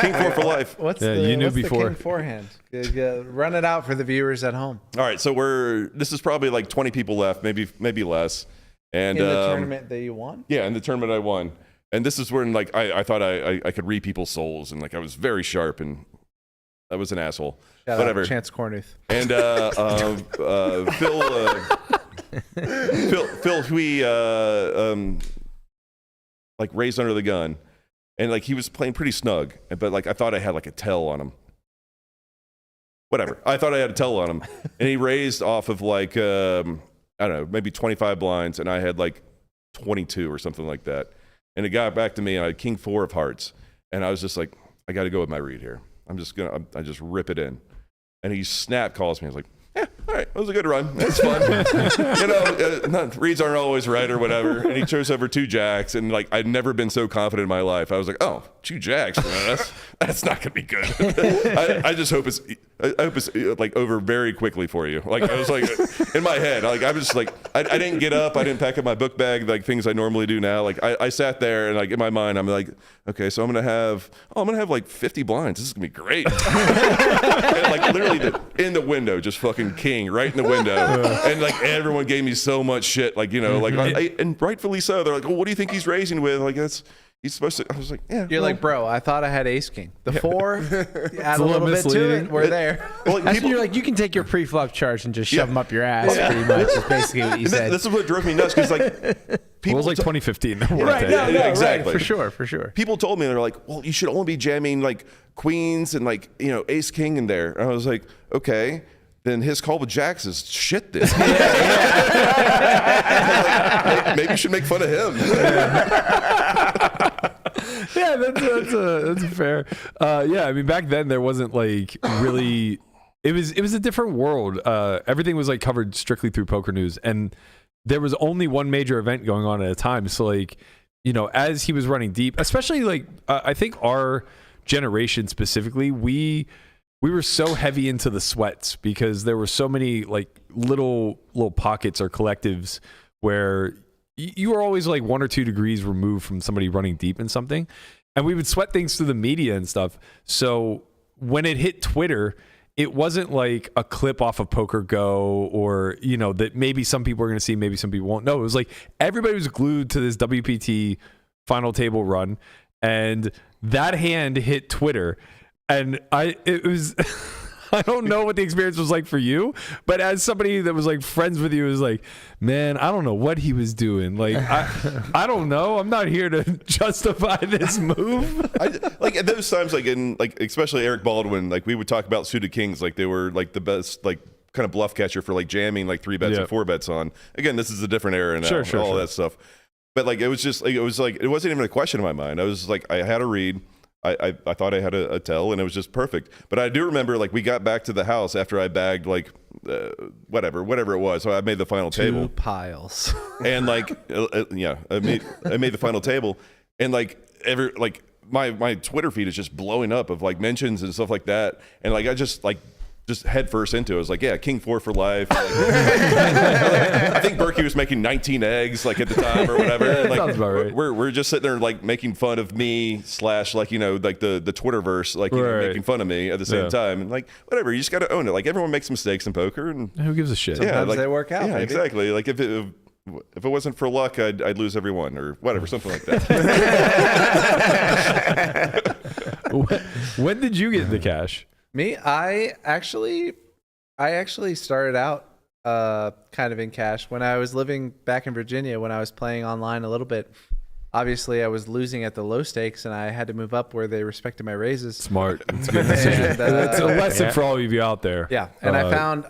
King 4 for life. You knew before. The King forehand? Run it out for the viewers at home. All right, so this is probably like 20 people left, maybe less. And in the tournament that you won? Yeah, in the tournament I won. And this is when like I thought I could read people's souls, and like I was very sharp, and I was an asshole. Whatever. Chance Cornuth. And Phil, who we like raised under the gun, and like he was playing pretty snug, but like I thought I had like a tell on him. Whatever. I thought I had a tell on him, and he raised off of like I don't know, maybe 25 blinds, and I had like 22 or something like that. And it got back to me, and I had King 4 of hearts, and I was just like, I got to go with my read here. I just rip it in. And he snap calls me. I was like, yeah, all right, it was a good run. It's fun. Reads aren't always right or whatever. And he chose over 2 jacks, and like I'd never been so confident in my life. I was like, oh, 2 jacks, that's not gonna be good. I just hope it's like over very quickly for you. Like I was like in my head, like I was just like I didn't get up, I didn't pack up my book bag like things I normally do now. Like I sat there, and like in my mind I'm like, okay, so I'm gonna have like 50 blinds. This is gonna be great. And like literally in the window, just fucking king right in the window. And like everyone gave me so much shit, like and rightfully so. They're like, oh, what do you think he's raising with? Like he's supposed to. I was like, yeah. You're like, bro, I thought I had ace king. The 4, add a little bit to it. We're there. Well, you're like, you can take your pre-flop charge and just shove them up your ass. Pretty much is basically what you said. This is what drove me nuts, because like people. It was like 2015. Right, exactly. Right, for sure. People told me, they're like, well, you should only be jamming like queens and like ace king in there. And I was like, okay. Then his call with jacks is shit then. Like, maybe you should make fun of him. Yeah, that's fair. Yeah, I mean, back then there wasn't like really. It was a different world. Everything was like covered strictly through Poker News, and there was only one major event going on at a time. So like, as he was running deep, especially like I think our generation specifically, we were so heavy into the sweats because there were so many like little pockets or collectives where you were always like 1 or 2 degrees removed from somebody running deep in something, and we would sweat things through the media and stuff. So when it hit Twitter, it wasn't like a clip off of Poker Go or that maybe some people are going to see, maybe some people won't. No, it was like everybody was glued to this WPT final table run, and that hand hit Twitter. And it was, I don't know what the experience was like for you, but as somebody that was like friends with you, it was like, man, I don't know what he was doing. Like, I don't know. I'm not here to justify this move. Like at those times, like in like especially Eric Baldwin, like we would talk about suited kings, like they were like the best, like kind of bluff catcher for like jamming like 3 bets and 4 bets on. Again, this is a different era now, all that stuff. But like it was just like it wasn't even a question in my mind. I was like, I had a read. I thought I had a tell, and it was just perfect. But I do remember, like, we got back to the house after I bagged, like, whatever it was. So I made the final table. 2 piles. And, like, I made the final table. And, like, my Twitter feed is just blowing up of, like, mentions and stuff like that. And, like, I just just head first into it. I was like, yeah, King 4 for life. I think Berkey was making 19 eggs like at the time or whatever. And, like, sounds about right. We're just sitting there like making fun of me / like, you know, like the Twitterverse, like, you know, making fun of me at the same time. And like, whatever, you just got to own it. Like, everyone makes mistakes in poker, and who gives a shit? Sometimes like, they work out. Yeah, baby. exactly. Like if it wasn't for luck, I'd lose every one or whatever, something like that. When did you get the cash? Me, I actually started out kind of in cash when I was living back in Virginia. When I was playing online a little bit, obviously I was losing at the low stakes, and I had to move up where they respected my raises. Smart. It's a good decision. It's a lesson for all of you out there. Yeah, and I found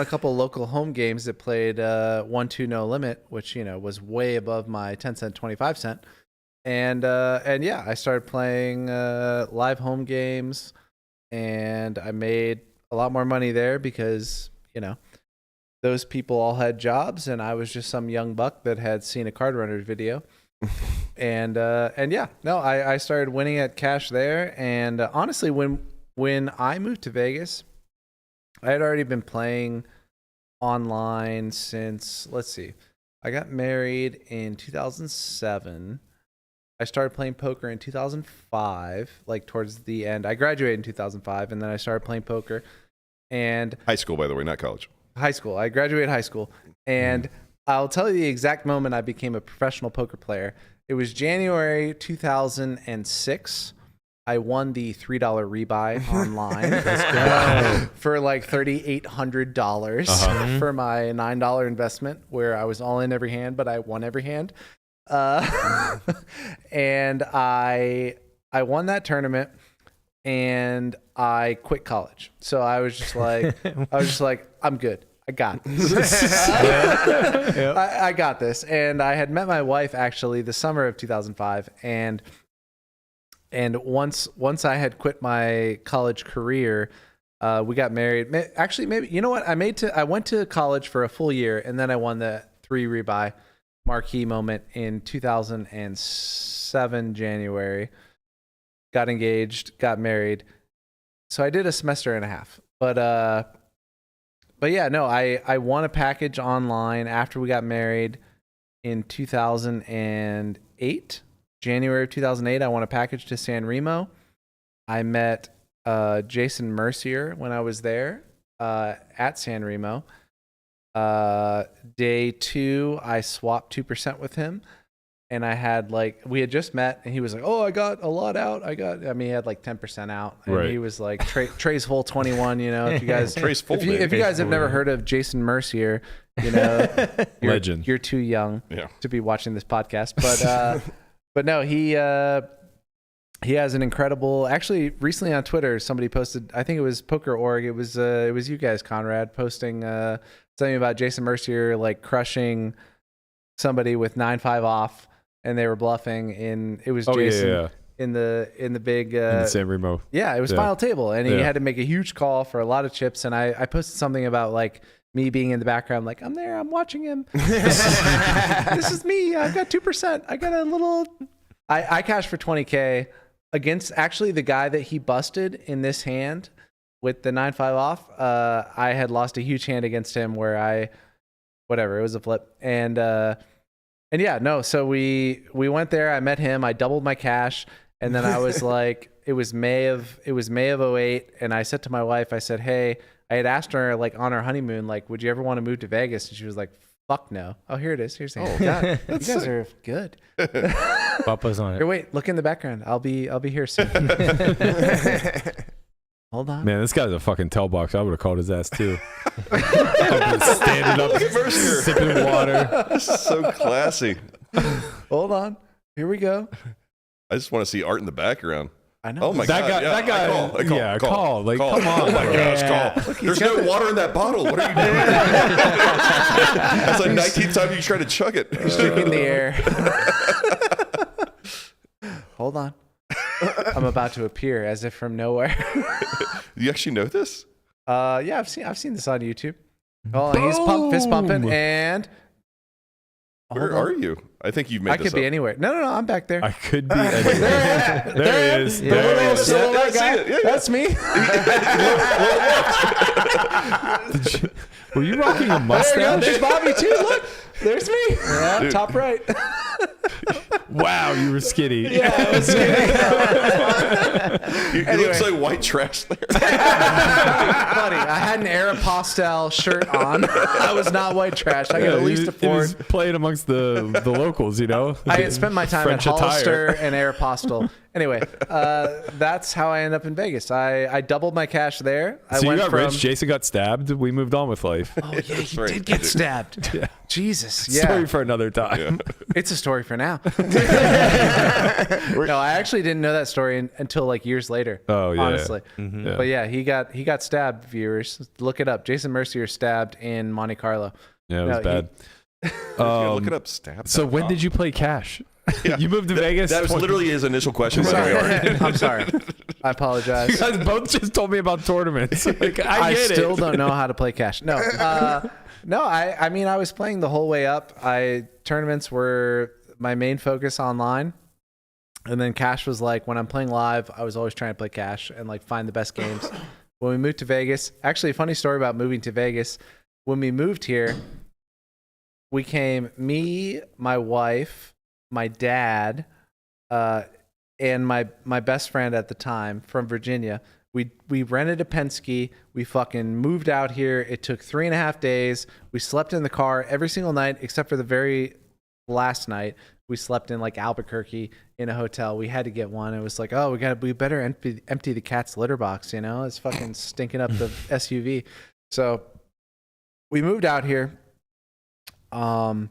a couple local home games that played 1-2 no limit, which, you know, was way above my 10-cent, 25-cent, and yeah, I started playing live home games. And I made a lot more money there because, you know, those people all had jobs, and I was just some young buck that had seen a Card Runners video. and yeah, no, I started winning at cash there. And honestly, when I moved to Vegas, I had already been playing online since, let's see, I got married in 2007. I started playing poker in 2005, like towards the end. I graduated in 2005, and then I started playing poker. And High school, by the way, not college. High school. I graduated high school. And I'll tell you the exact moment I became a professional poker player. It was January 2006. I won the $3 rebuy online for like $3,800 for my $9 investment, where I was all in every hand, but I won every hand. And I won that tournament, and I quit college. So I was just like, I'm good. I got this. I got this. And I had met my wife actually the summer of 2005, and once I had quit my college career, we got married. Actually, maybe, you know what? I went to college for a full year, and then I won the 3 rebuy marquee moment in 2007 January. Got engaged, got married. So I did a semester and a half. But yeah, no, I won a package online after we got married in 2008. January of 2008, I won a package to San Remo. I met Jason Mercier when I was there at San Remo. Day 2, I swapped 2% with him, and I had we had just met, and he was like, "Oh, I got a lot out. He had like 10% out." And he was like, Trey's full 21, you know, if you guys, if you guys have never heard of Jason Mercier, you know, legend. You're too young to be watching this podcast, but no, he has an incredible. Actually, recently on Twitter, somebody posted. I think it was Poker.org. It was you guys, Conrad, posting something about Jason Mercier like crushing somebody with 9-5 off, and they were bluffing. It was Jason in the big in the San Remo. Yeah, it was final table, and he had to make a huge call for a lot of chips. And I posted something about like me being in the background, like, I'm there, I'm watching him. This is me. I've got 2%. I got a little. I cashed for $20K against actually the guy that he busted in this hand with the 9-5 off. I had lost a huge hand against him where it was a flip. And yeah, no. So we went there. I met him. I doubled my cash, and then I was like, it was May of 08, and I said to my wife, I said, hey. I had asked her, like, on our honeymoon, like, would you ever want to move to Vegas? And she was like, fuck no. Oh, here it is. Here's the hand. God, you guys are good. Papa's on it. Here, wait, look in the background. I'll be here soon. Hold on. Man, this guy's a fucking tailbox. I would have called his ass too. Standing up, sipping water. This is so classy. Hold on. Here we go. I just want to see art in the background. I know. Oh my God. That guy. Call. Like, come on. Oh my gosh, call. Look, there's no water in that bottle. What are you doing? That's like 19th time you try to chug it. He's drinking the air. Hold on. I'm about to appear as if from nowhere. You actually know this? Yeah, I've seen this on YouTube. Oh, he's fist pumping, and Where are you? I think you've made I this could be up. anywhere. No, I'm back there. I could be anywhere. There he is. The little silhouette guy. Yeah. That's me. Were you rocking a There you go. mustache? There's Bobby too. Look, there's me. Yeah, Dude. top right. Wow, you were skinny. Yeah, it was He looks like white trash there. Buddy, I had an Aeropostale shirt on. I was not white trash. I could at least He afford. was playing amongst the locals, you know. I had spent my time French at attire. Hollister and Aeropostale. Anyway, that's how I ended up in Vegas. I doubled my cash there. I So you went got from, rich. Jason got stabbed. We moved on with life. Oh yeah, he right. did get stabbed. Yeah. Jesus, yeah. Story for another time. It's a story for now. No, I actually didn't know that story until like years later. Oh, yeah. honestly. Yeah. But yeah, he got stabbed. Viewers, look it up. Jason Mercier stabbed in Monte Carlo. Yeah, it was No, bad. Look it up. Stab. So when did you play cash? You moved to Vegas? That was literally his initial question. By the way, Art. I'm sorry. I apologize. You guys both just told me about tournaments. Like, I get still it. don't know how to play cash. No, no. I mean, I was playing the whole way up. Tournaments were my main focus online, and then cash was like when I'm playing live. I was always trying to play cash and like find the best games. When we moved to Vegas, actually, a funny story about moving to Vegas. When we moved here, we came me, my wife, my dad, and my best friend at the time from Virginia. We rented a Penske. We fucking moved out here. It took 3.5 days. We slept in the car every single night except for the very last night. We slept in like Albuquerque in a hotel. We had to get one. It was like, oh, we better empty the cat's litter box. You know, it's fucking stinking up the SUV. So we moved out here. And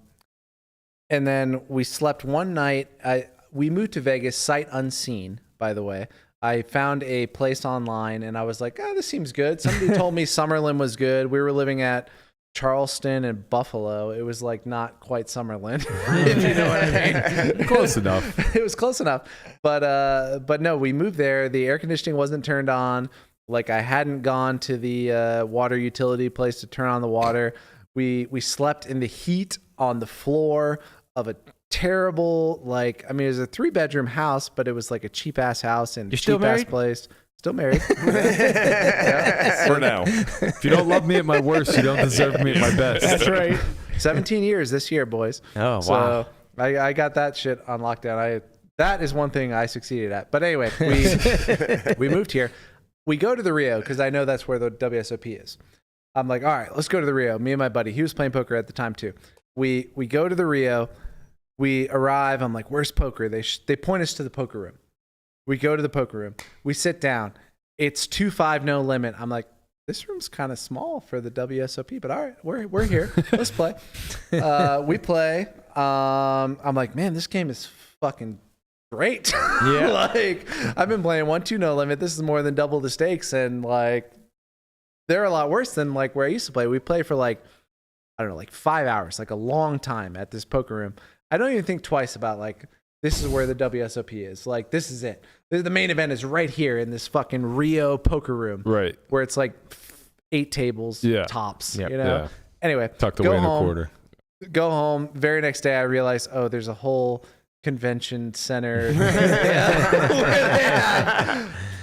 then we slept one night. We moved to Vegas sight unseen, by the way. I found a place online and I was like, oh, this seems good. Somebody told me Summerlin was good. We were living at Charleston and Buffalo. It was like not quite Summerlin, if you know what I mean. Close enough. It was close enough. But no, we moved there. The air conditioning wasn't turned on. Like I hadn't gone to the water utility place to turn on the water. We slept in the heat on the floor of a terrible, like, I mean, it was a 3-bedroom house, but it was like a cheap ass house and cheap ass place. Still married. Yeah. For now. If you don't love me at my worst, you don't deserve me at my best. That's right. 17 years this year, boys. Oh, so wow. I got that shit on lockdown. That is one thing I succeeded at. But anyway, we moved here. We go to the Rio because I know that's where the WSOP is. I'm like, all right, let's go to the Rio. Me and my buddy. He was playing poker at the time too. We go to the Rio. We arrive. I'm like, where's poker? They point us to the poker room. We go to the poker room. We sit down. It's 2-5 no limit. I'm like, this room's kind of small for the WSOP, but all right, we're here. Let's play. We play. I'm like, man, this game is fucking great. Yeah. Like, I've been playing 1-2 no limit. This is more than double the stakes, and like, they're a lot worse than like where I used to play. We play for like, I don't know, like 5 hours, like a long time at this poker room. I don't even think twice about like, this is where the WSOP is. Like, this is it. The main event is right here in this fucking Rio poker room. Right. Where it's like 8 tables tops. Yep. You know? Yeah. Anyway. Tucked away in a quarter. Go home. Very next day, I realized, oh, there's a whole convention center.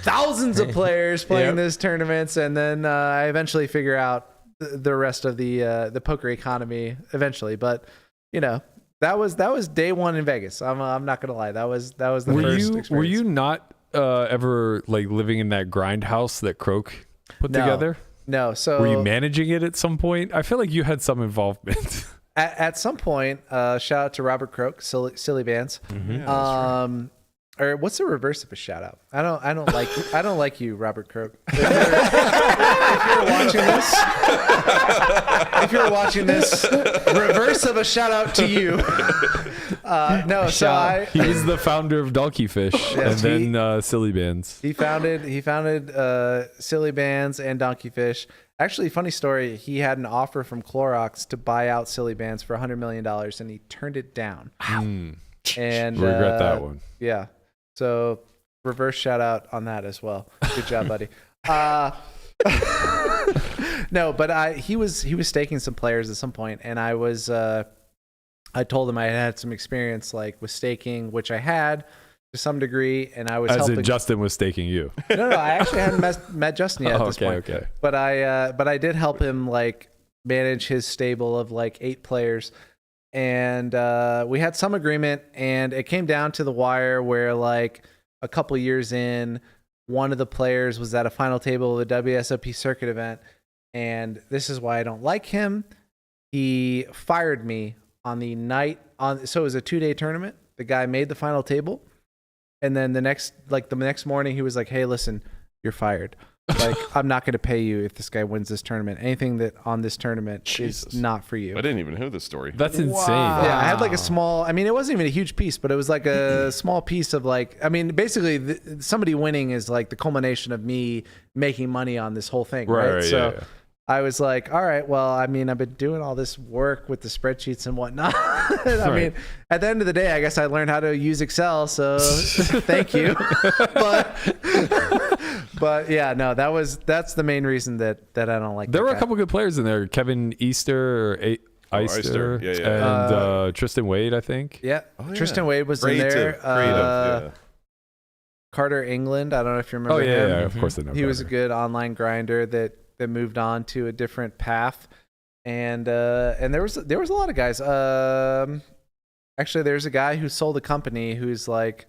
Thousands of players playing those tournaments. And then I eventually figure out the rest of the poker economy eventually. But, you know. That was day one in Vegas. I'm not gonna lie. That was the first experience. Were you not ever like living in that grind house that Croak put together? No. So were you managing it at some point? I feel like you had some involvement. At some point, shout out to Robert Croak, Silly Bands. Mm-hmm. Yeah, or what's the reverse of a shout out? I don't like you, Robert Croak. If you're watching this, reverse of a shout out to you. No, so he's the founder of Donkey Fish and then Silly Bands. He founded Silly Bands and Donkey Fish. Actually, funny story. He had an offer from Clorox to buy out Silly Bands for $100 million, and he turned it down. And regret that one. Yeah. So reverse shout out on that as well. Good job, buddy. No, but he was staking some players at some point, and I was I told him I had some experience like with staking, which I had to some degree, and I was As helping. in Justin was staking you. No, I actually hadn't met Justin yet at this point. Okay. But I did help him like manage his stable of like 8 players, and we had some agreement, and it came down to the wire where like a couple years in, one of the players was at a final table of the WSOP circuit event, and this is why I don't like him. He fired me on the night on, so it was a 2-day tournament. The guy made the final table, and then the next morning he was like, "Hey, listen, you're fired. Like, I'm not going to pay you if this guy wins this tournament. Anything that on this tournament is not for you." I didn't even know this story. That's insane. Yeah, I had like a small, I mean, it wasn't even a huge piece, but it was like a small piece of like, I mean, basically somebody winning is like the culmination of me making money on this whole thing. Right. So yeah. I was like, all right, well, I mean, I've been doing all this work with the spreadsheets and whatnot. I mean, at the end of the day, I guess I learned how to use Excel. So thank you. But yeah, no, that's the main reason that I don't like. There were a couple good players in there. Kevin Easter or Eister. Yeah. And Tristan Wade, I think. Yeah. Tristan Wade was in there. Carter England. I don't know if you remember him. Yeah, of course I know. He was a good online grinder that moved on to a different path, and there was a lot of guys. Actually, there's a guy who sold a company who's like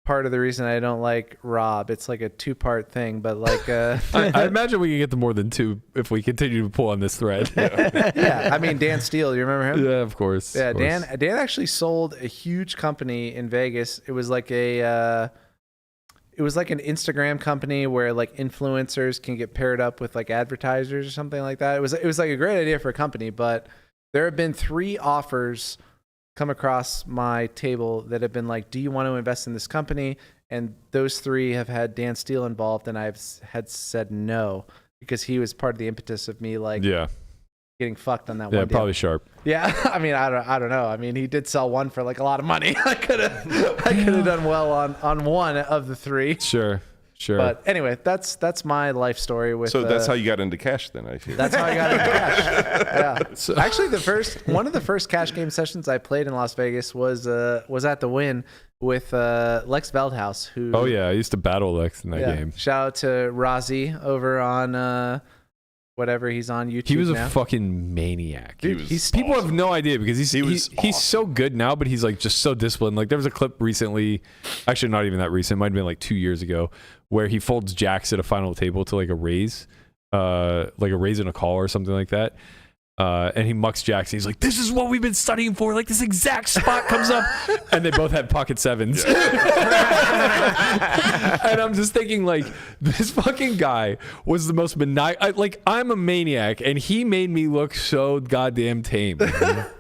part of the reason I don't like Rob. It's like a 2-part thing, but like I imagine we can get to more than 2 if we continue to pull on this thread. Yeah, I mean Dan Steele, you remember him? Yeah, of course. Yeah, of course. Dan actually sold a huge company in Vegas. It was like an Instagram company where like influencers can get paired up with like advertisers or something like that. It was like a great idea for a company, but there have been 3 offers come across my table that have been like, do you want to invest in this company? And those 3 have had Dan Steele involved, and I've had said no because he was part of the impetus of me like getting fucked on that one. Yeah, deal. probably sharp. Yeah, I mean, I don't know. I mean, he did sell one for like a lot of money. I could have done well on one of the 3. Sure. But anyway, that's my life story with. So that's how you got into cash, then, I feel. That's how I got into cash. Yeah. So, actually, one of the first cash game sessions I played in Las Vegas was at the Win with Lex Veldhouse, who. Oh yeah, I used to battle Lex in that game. Shout out to Rozzy over on whatever he's on YouTube. He was now. a fucking maniac. Dude, people have no idea because he's so good now, but he's like just so disciplined. Like there was a clip recently, actually not even that recent, it might have been like 2 years ago, where he folds jacks at a final table to like a raise and a call or something like that. And he mucks jacks. He's like, "This is what we've been studying for. Like this exact spot comes up," and they both had pocket 7s. And I'm just thinking, like, this fucking guy was the most maniacal. Like, I'm a maniac, and he made me look so goddamn tame.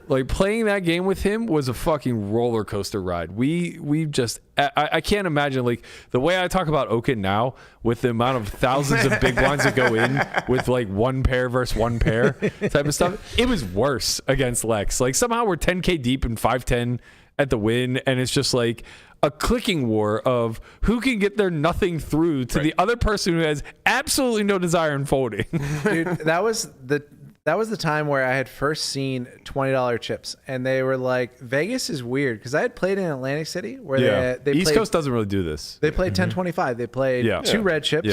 Like playing that game with him was a fucking roller coaster ride. We just I can't imagine like the way I talk about Oaken now with the amount of thousands of big blinds that go in with like 1 pair versus 1 pair type of stuff. It was worse against Lex. Like somehow we're 10K deep in 5-10 at the Win, and it's just like a clicking war of who can get their nothing through to the other person who has absolutely no desire in folding. Dude, that was the time where I had first seen $20 chips, and they were like, Vegas is weird because I had played in Atlantic City where they East played, Coast doesn't really do this. They played 10-25. They played 2 red chips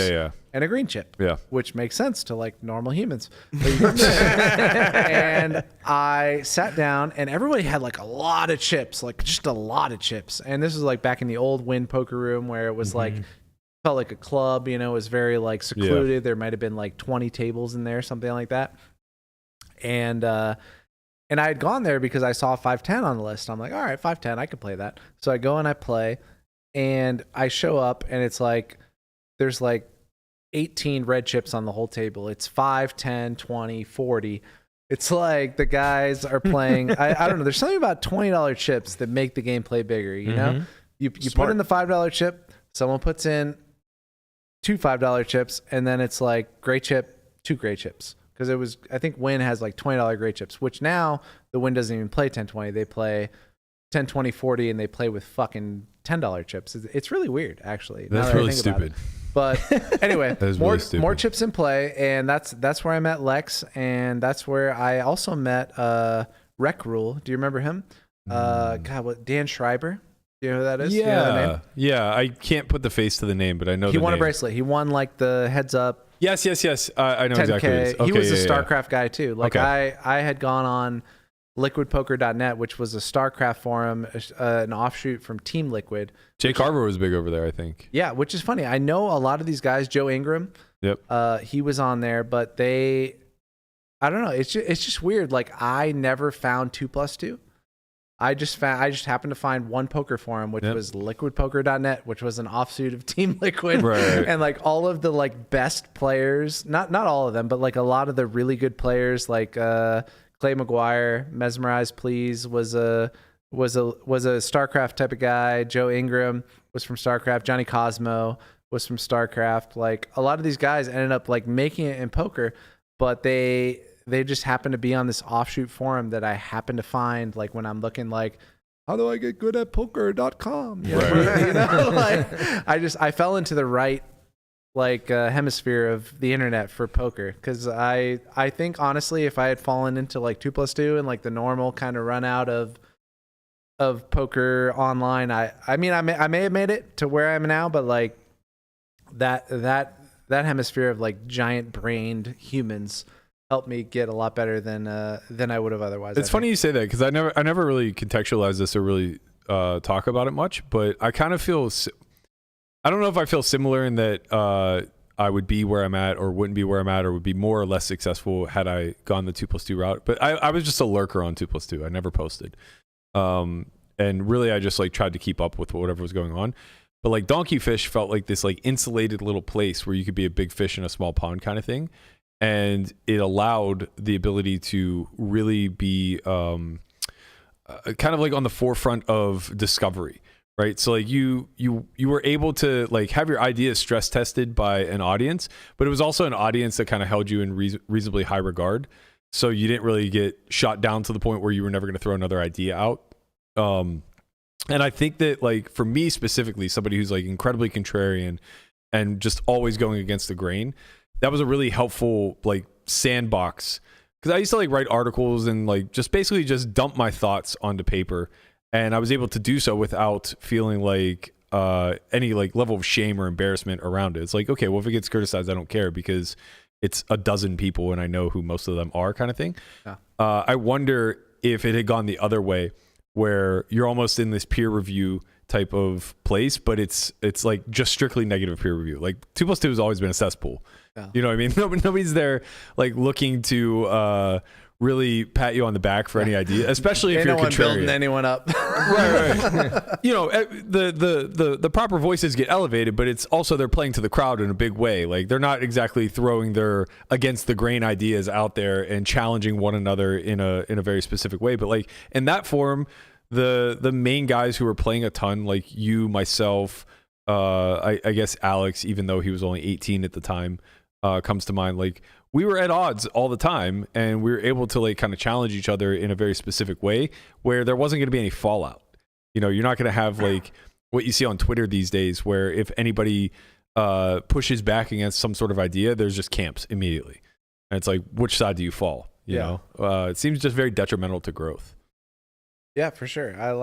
and a green chip, which makes sense to like normal humans. And I sat down, and everybody had like a lot of chips, like just a lot of chips. And this was like back in the old Win poker room where it was like felt like a club. You know, it was very like secluded. There might have been like 20 tables in there, something like that. And I had gone there because I saw 5-10 on the list. I'm like, all right, 5-10, I could play that. So I go and I play, and I show up, and it's like there's like 18 red chips on the whole table. It's 5, 10, 20, 40. It's like the guys are playing. I don't know. There's something about $20 chips that make the game play bigger. You know, you put in the $5 chip. Someone puts in 2 $5 chips, and then it's like gray chip, 2 gray chips. Because it was, I think Win has like $20 gray chips, which now the Win doesn't even play 10-20. They play 10, 20, 40, and they play with fucking $10 chips. It's really weird, actually. That's really stupid. But anyway, more chips in play, and that's where I met Lex, and that's where I also met Rec Rule. Do you remember him? Dan Schreiber. Do you know who that is? Yeah, you know the name? Yeah. I can't put the face to the name, but I know he won a bracelet. He won like the heads up. Yes. I know 10K. exactly. What it is. Okay, he was a StarCraft guy too. Like okay. I had gone on liquidpoker.net, which was a StarCraft forum, an offshoot from Team Liquid. Jay Carver was big over there, I think. Yeah, which is funny. I know a lot of these guys. Joe Ingram. Yep. He was on there, but I don't know. It's just weird. Like I never found 2+2. I just happened to find one poker forum, which was liquidpoker.net, which was an offshoot of Team Liquid. Right. And like all of the like best players, not all of them, but like a lot of the really good players, like Clay McGuire, Mesmerize Please was a StarCraft type of guy. Joe Ingram was from StarCraft. Johnny Cosmo was from StarCraft. Like a lot of these guys ended up like making it in poker, but they just happen to be on this offshoot forum that I happen to find like when I'm looking like, how do I get good at poker.com? You know, like I fell into the right like hemisphere of the internet for poker. Cause I think honestly, if I had fallen into like 2+2 and like the normal kind of run out of poker online, I may have made it to where I am now, but like that hemisphere of like giant brained humans helped me get a lot better than I would have otherwise. It's funny you say that because I never really contextualized this or really talk about it much, but I kind of feel I don't know if I feel similar in that I would be where I'm at or wouldn't be where I'm at or would be more or less successful had I gone the 2+2 route. But I was just a lurker on 2+2. I never posted, and really I just like tried to keep up with whatever was going on. But like Donkey Fish felt like this like insulated little place where you could be a big fish in a small pond kind of thing. And it allowed the ability to really be kind of like on the forefront of discovery, right? So like you were able to like have your ideas stress tested by an audience, but it was also an audience that kind of held you in reasonably high regard. So you didn't really get shot down to the point where you were never going to throw another idea out. And I think that like for me specifically, somebody who's like incredibly contrarian and just always going against the grain, that was a really helpful like sandbox because I used to like write articles and like just basically just dump my thoughts onto paper, and I was able to do so without feeling like any like level of shame or embarrassment around it. It's like, okay, well if it gets criticized, I don't care because it's a dozen people and I know who most of them are, kind of thing. Yeah. I wonder if it had gone the other way, where you're almost in this peer review type of place, but it's like just strictly negative peer review. Like 2+2 has always been a cesspool. Yeah. You know what I mean? Nobody's there like looking to really pat you on the back for any idea, especially if you're contrarian. Building anyone up. right. You know, the proper voices get elevated, but it's also they're playing to the crowd in a big way. Like they're not exactly throwing their against the grain ideas out there and challenging one another in a very specific way. But like in that forum, the main guys who were playing a ton, like you, myself, I guess Alex, even though he was only 18 at the time, comes to mind. Like we were at odds all the time, and we were able to like kind of challenge each other in a very specific way where there wasn't going to be any fallout. You know, you're not going to have like what you see on Twitter these days, where if anybody pushes back against some sort of idea, there's just camps immediately, and it's like, which side do you fall? You know, it seems just very detrimental to growth. Yeah, for sure. I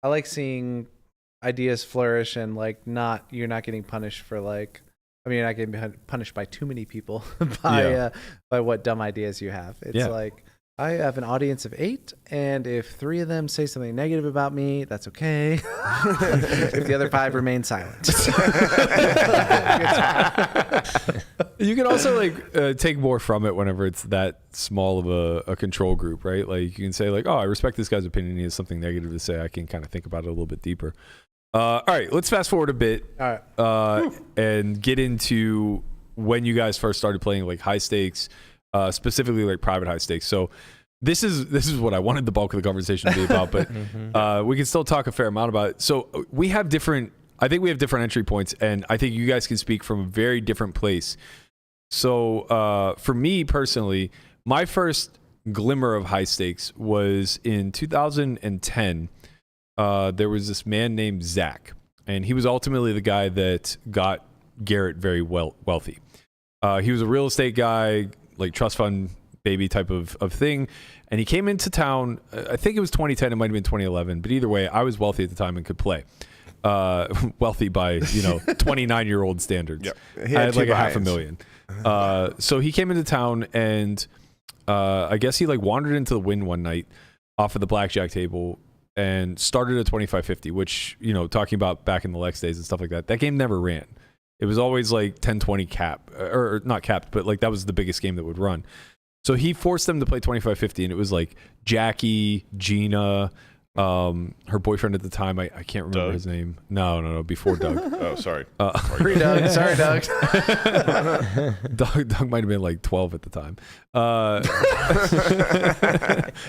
like seeing ideas flourish and like you're not getting punished for like, I mean, you're not getting punished by too many people by what dumb ideas you have. It's like, I have an audience of 8, and if 3 of them say something negative about me, that's okay. If the other 5 remain silent. You can also like take more from it whenever it's that small of a control group, right? Like you can say like, oh, I respect this guy's opinion. He has something negative to say. I can kind of think about it a little bit deeper. All right, let's fast forward a bit and get into when you guys first started playing like high stakes, specifically like private high stakes. So this is what I wanted the bulk of the conversation to be about, but we can still talk a fair amount about it. So I think we have different entry points, and I think you guys can speak from a very different place. So for me personally, my first glimmer of high stakes was in 2010. There was this man named Zach, and he was ultimately the guy that got Garrett very wealthy. He was a real estate guy, like trust fund baby type of thing. And he came into town, I think it was 2010, it might have been 2011, but either way, I was wealthy at the time and could play. Wealthy by 29-year-old standards. Yep. I had like $500,000. So he came into town, and I guess he like wandered into the wind one night off of the blackjack table and started a 25-50, which, talking about back in the Lex days and stuff like that, that game never ran. It was always like 10-20 cap, or not capped, but like that was the biggest game that would run. So he forced them to play 25-50, and it was like Jackie, Gina, her boyfriend at the time, I can't remember Doug? his name. No, before Doug. Oh, sorry. Free Doug. Sorry, Doug. Doug might have been like 12 at the time.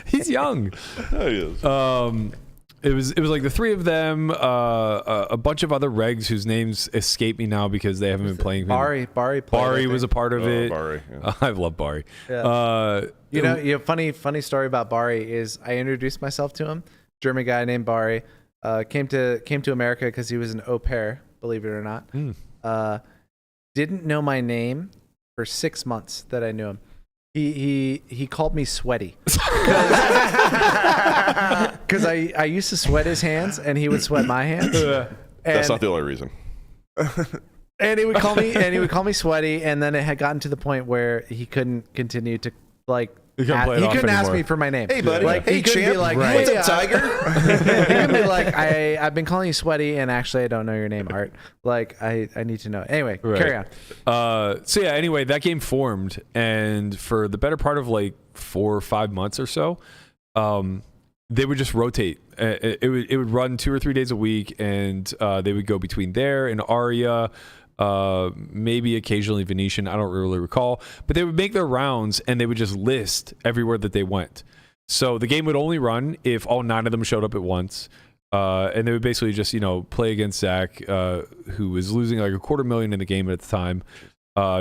He's young. Oh, he is. It was like the three of them, a bunch of other regs whose names escape me now because they haven't been playing. Barry played, Barry was a part of it. Barry, yeah. I love Barry. Yeah. Funny story about Barry is I introduced myself to him. German guy named Barry came to America because he was an au pair, believe it or not. Didn't know my name for 6 months that I knew him. He called me sweaty because I used to sweat his hands and he would sweat my hands. That's not the only reason. And he would call me sweaty, and then it had gotten to the point where he couldn't continue to like. He couldn't ask me for my name. Hey, buddy. Like, hey, he couldn't champ. be like, What's hey, up, Tiger? he could be like, I've been calling you sweaty, and actually, I don't know your name, Art. Like, I need to know. Anyway, carry on. Anyway, that game formed, and for the better part of like 4 or 5 months or so, they would just rotate. It would run 2 or 3 days a week, and they would go between there and Aria. Maybe occasionally Venetian, I don't really recall, but they would make their rounds and they would just list everywhere that they went. So the game would only run if all 9 of them showed up at once, and they would basically just play against Zach, who was losing like $250,000 in the game at the time,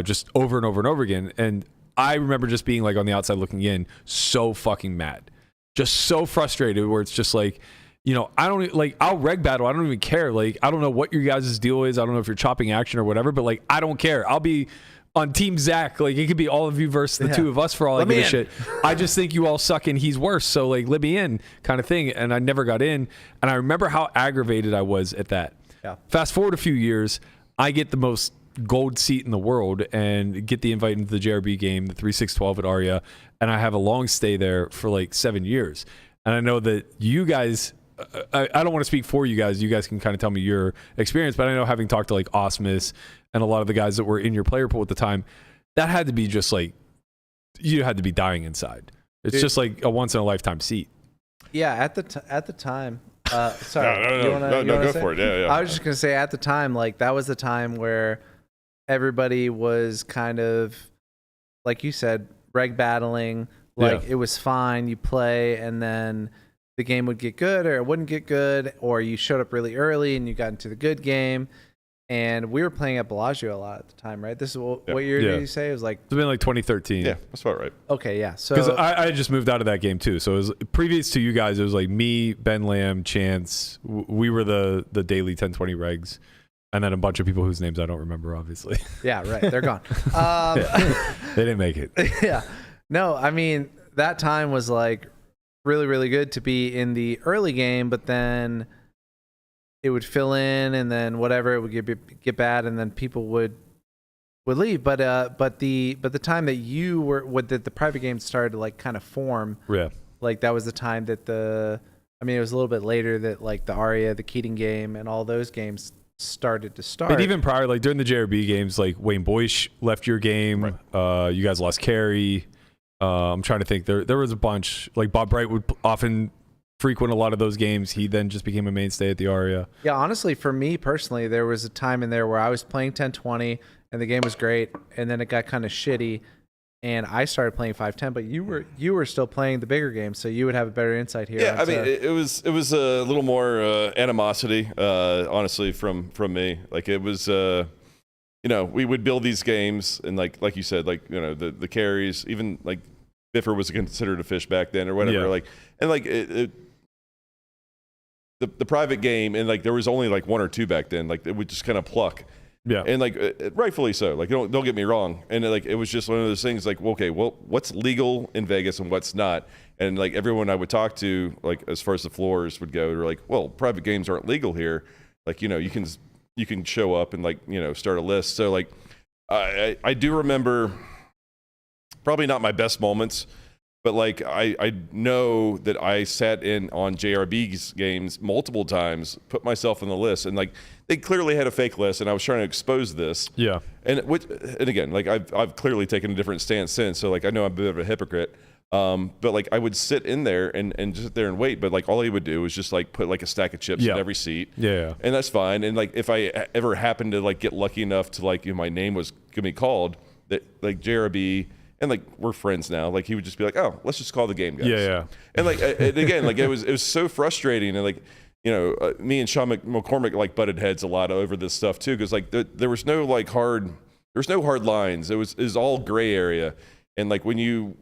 just over and over and over again. And I remember just being like on the outside looking in, so fucking mad, just so frustrated, where it's just like, I don't like, I'll reg battle. I don't even care. Like, I don't know what your guys' deal is. I don't know if you're chopping action or whatever, but like, I don't care. I'll be on Team Zach. Like, it could be all of you versus the two of us for all I give a shit. I just think you all suck and he's worse. So like, let me in kind of thing. And I never got in. And I remember how aggravated I was at that. Yeah. Fast forward a few years, I get the most gold seat in the world and get the invite into the JRB game, the 3-6-12 at Aria. And I have a long stay there for like 7 years. And I know that you guys, I don't want to speak for you guys. You guys can kind of tell me your experience, but I know, having talked to like Osmus and a lot of the guys that were in your player pool at the time, that had to be just like, you had to be dying inside. It's just like a once in a lifetime seat. Yeah, at the time. Sorry, no, go for it. Yeah. I was just gonna say, at the time, like, that was the time where everybody was kind of, like you said, reg battling. Like, it was fine. You play, and then the game would get good or it wouldn't get good, or you showed up really early and you got into the good game. And we were playing at Bellagio a lot at the time, right? This is what year did you say? It was like, it's been like 2013. Yeah, that's about right. Okay, yeah. So because I just moved out of that game too. So it was previous to you guys. It was like me, Ben Lamb, Chance. We were the daily 10-20 regs, and then a bunch of people whose names I don't remember, obviously. Yeah, right. They're gone. They didn't make it. Yeah. No, I mean, that time was like really, really good to be in the early game, but then it would fill in, and then whatever, it would get bad, and then people would leave. But the time that you were that the private games started to like kind of form, like that was the time that it was a little bit later that like the Aria, the Keating game, and all those games started to start. But even prior, like during the JRB games, like Wayne Boyce left your game. Right. You guys lost Carey. I'm trying to think. There was a bunch. Like Bob Bright would often frequent a lot of those games. He then just became a mainstay at the Aria. Yeah, honestly, for me personally, there was a time in there where I was playing 10-20 and the game was great, and then it got kind of shitty, and I started playing 5-10. But you were still playing the bigger games, so you would have a better insight here. Yeah, I mean, it was a little more animosity, honestly, from me. Like, it was. We would build these games, and like you said, like, the carries, even like Biffer was considered a fish back then or whatever. Yeah. Like, and like the private game, and like there was only like 1 or 2 back then. Like, it would just kind of pluck, Yeah. And like rightfully so. Like don't get me wrong. And like it was just one of those things like, okay, well, what's legal in Vegas and what's not? And like everyone I would talk to, like as far as the floors would go, they're like, well, private games aren't legal here. Like, you know, you can show up and like, you know, start a list. So like I do remember probably not my best moments, but like I know that I sat in on JRB's games multiple times, put myself on the list, and like they clearly had a fake list, and I was trying to expose this. Yeah. And again, like I've clearly taken a different stance since, so like I know I'm a bit of a hypocrite. But like I would sit in there and just sit there and wait, but like all he would do was just like put like a stack of chips in every seat. Yeah. And that's fine. And like if I ever happened to like get lucky enough to like, you know, my name was gonna be called, that like JRB, and like we're friends now, like he would just be like, oh, let's just call the game, guys. Yeah. And like and again, like it was so frustrating, and like, you know, me and Sean McCormick like butted heads a lot over this stuff too, because like there was no like hard lines. It was all gray area. And like when you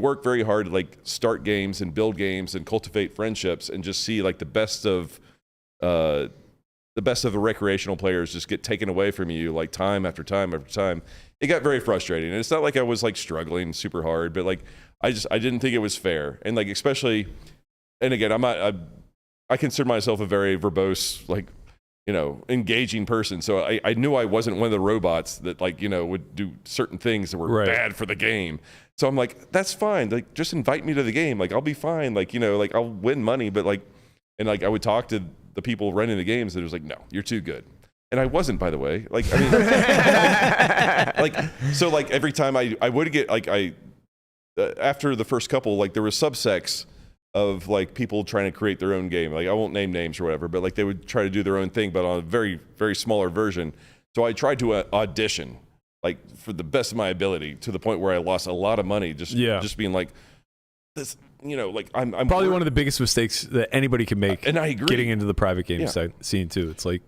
work very hard to like start games and build games and cultivate friendships and just see like the best of the recreational players just get taken away from you like time after time after time, it got very frustrating. And it's not like I was like struggling super hard, but like I didn't think it was fair. And like especially, and again, I consider myself a very verbose, like, you know, engaging person. So I knew I wasn't one of the robots that like, you know, would do certain things that were bad for the game. So I'm like, that's fine. Like, just invite me to the game. Like, I'll be fine. Like, you know, like I'll win money, but like, and like I would talk to the people running the games, and it was like, no, you're too good. And I wasn't, by the way. Like, I mean, like, so like every time I would get like after the first couple, like there was subsects of like people trying to create their own game. Like I won't name names or whatever, but like they would try to do their own thing, but on a very, very smaller version. So I tried to audition like for the best of my ability, to the point where I lost a lot of money just being like this, you know, like I'm probably one of the biggest mistakes that anybody can make. And I agree. Getting into the private game scene too. It's like,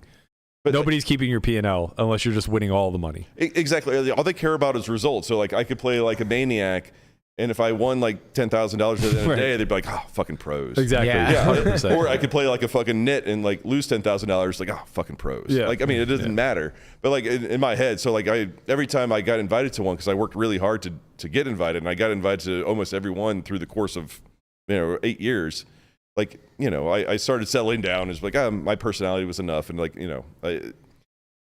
but nobody's keeping your P&L unless you're just winning all the money. Exactly. All they care about is results. So like I could play like a maniac, and if I won like $10,000 at the end of the day, they'd be like, oh, fucking pros. Exactly. Yeah. Or I could play like a fucking nit and like lose $10,000, like, oh, fucking pros. Yeah. Like, I mean, it doesn't matter. But like in my head, so like every time I got invited to one, because I worked really hard to get invited, and I got invited to almost every one through the course of, you know, 8 years. Like, you know, I started settling down. It's like, my personality was enough. And like, you know,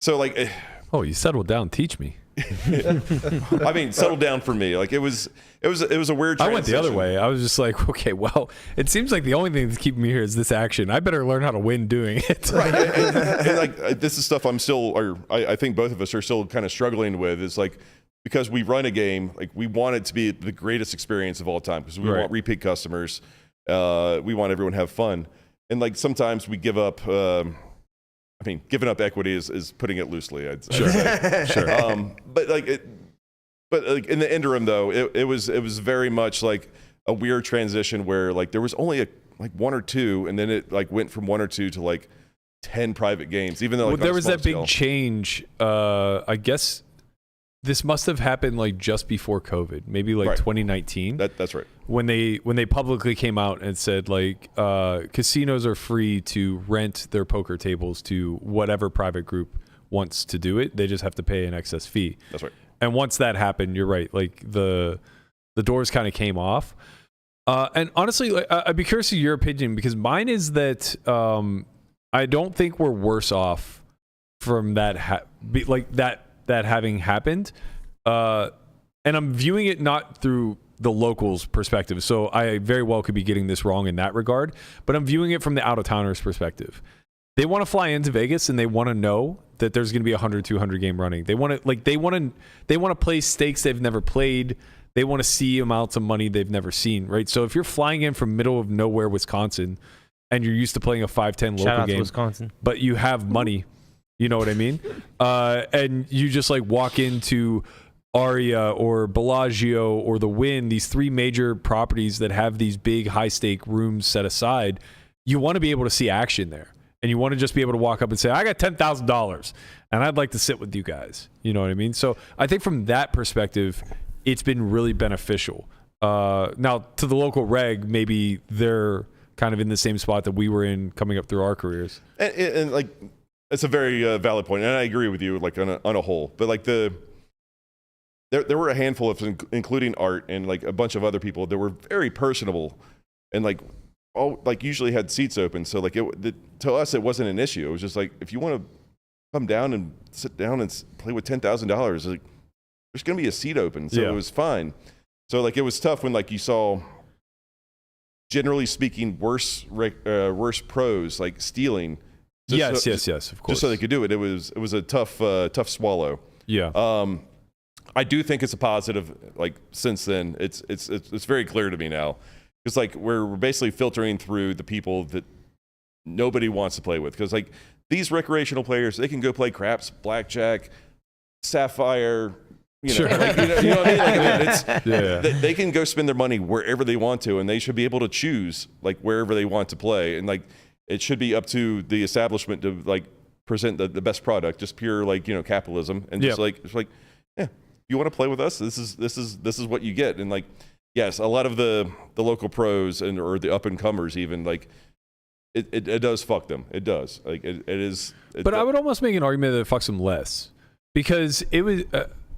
so like. Oh, you settled down. Teach me. I mean, settle down for me. Like it was a weird transition. I went the other way. I was just like, okay, well, it seems like the only thing that's keeping me here is this action. I better learn how to win doing it. Right. And like this is stuff I'm still, or I think both of us are still kind of struggling with. Is like, because we run a game, like we want it to be the greatest experience of all time, because we want repeat customers. We want everyone to have fun, and like sometimes we give up. I mean, giving up equity is putting it loosely. I'd say. Sure. But like in the interim though, it was very much like a weird transition where like there was only like one or two, and then it like went from one or two to like 10 private games. Even though like, there was that big change. I guess this must have happened like just before COVID, maybe like 2019. That's right. When they publicly came out and said like casinos are free to rent their poker tables to whatever private group wants to do it. They just have to pay an excess fee. That's right. And once that happened, you're right. Like the doors kind of came off. And honestly, like, I'd be curious of your opinion, because mine is that I don't think we're worse off from that that having happened. And I'm viewing it not through the locals' perspective, so I very well could be getting this wrong in that regard, but I'm viewing it from the out-of-towners' perspective. They want to fly into Vegas and they want to know that there's going to be 100, 200 game running. They want to play stakes they've never played. They want to see amounts of money they've never seen, right? So if you're flying in from middle of nowhere, Wisconsin, and you're used to playing a 5-10 local game, Wisconsin, but you have money, you know what I mean? And you just like walk into Aria or Bellagio or the Wynn, these three major properties that have these big high stake rooms set aside. You want to be able to see action there, and you want to just be able to walk up and say, I got $10,000 and I'd like to sit with you guys. You know what I mean? So I think from that perspective, it's been really beneficial. Now to the local reg, maybe they're kind of in the same spot that we were in coming up through our careers. And like, It's a very valid point, and I agree with you, like on a whole. But like there were a handful of, including Art and like a bunch of other people that were very personable, and like usually had seats open. So like to us, it wasn't an issue. It was just like, if you want to come down and sit down and play with $10,000, like there's gonna be a seat open. So it was fine. So like it was tough when like you saw, generally speaking, worse pros like stealing. Yes, of course. Just so they could do it. It was a tough swallow. Yeah. I do think it's a positive. Like since then, it's very clear to me now. It's like we're basically filtering through the people that nobody wants to play with. Because like these recreational players, they can go play craps, blackjack, sapphire. Sure. Like, you know what I mean? They can go spend their money wherever they want to, and they should be able to choose like wherever they want to play. And like it should be up to the establishment to like present the best product. Just pure like capitalism, and just like it's like, yeah, you want to play with us? This is what you get. And like, yes, a lot of the local pros or the up and comers even like it does fuck them. It does. Like it is. But I would almost make an argument that it fucks them less, because it was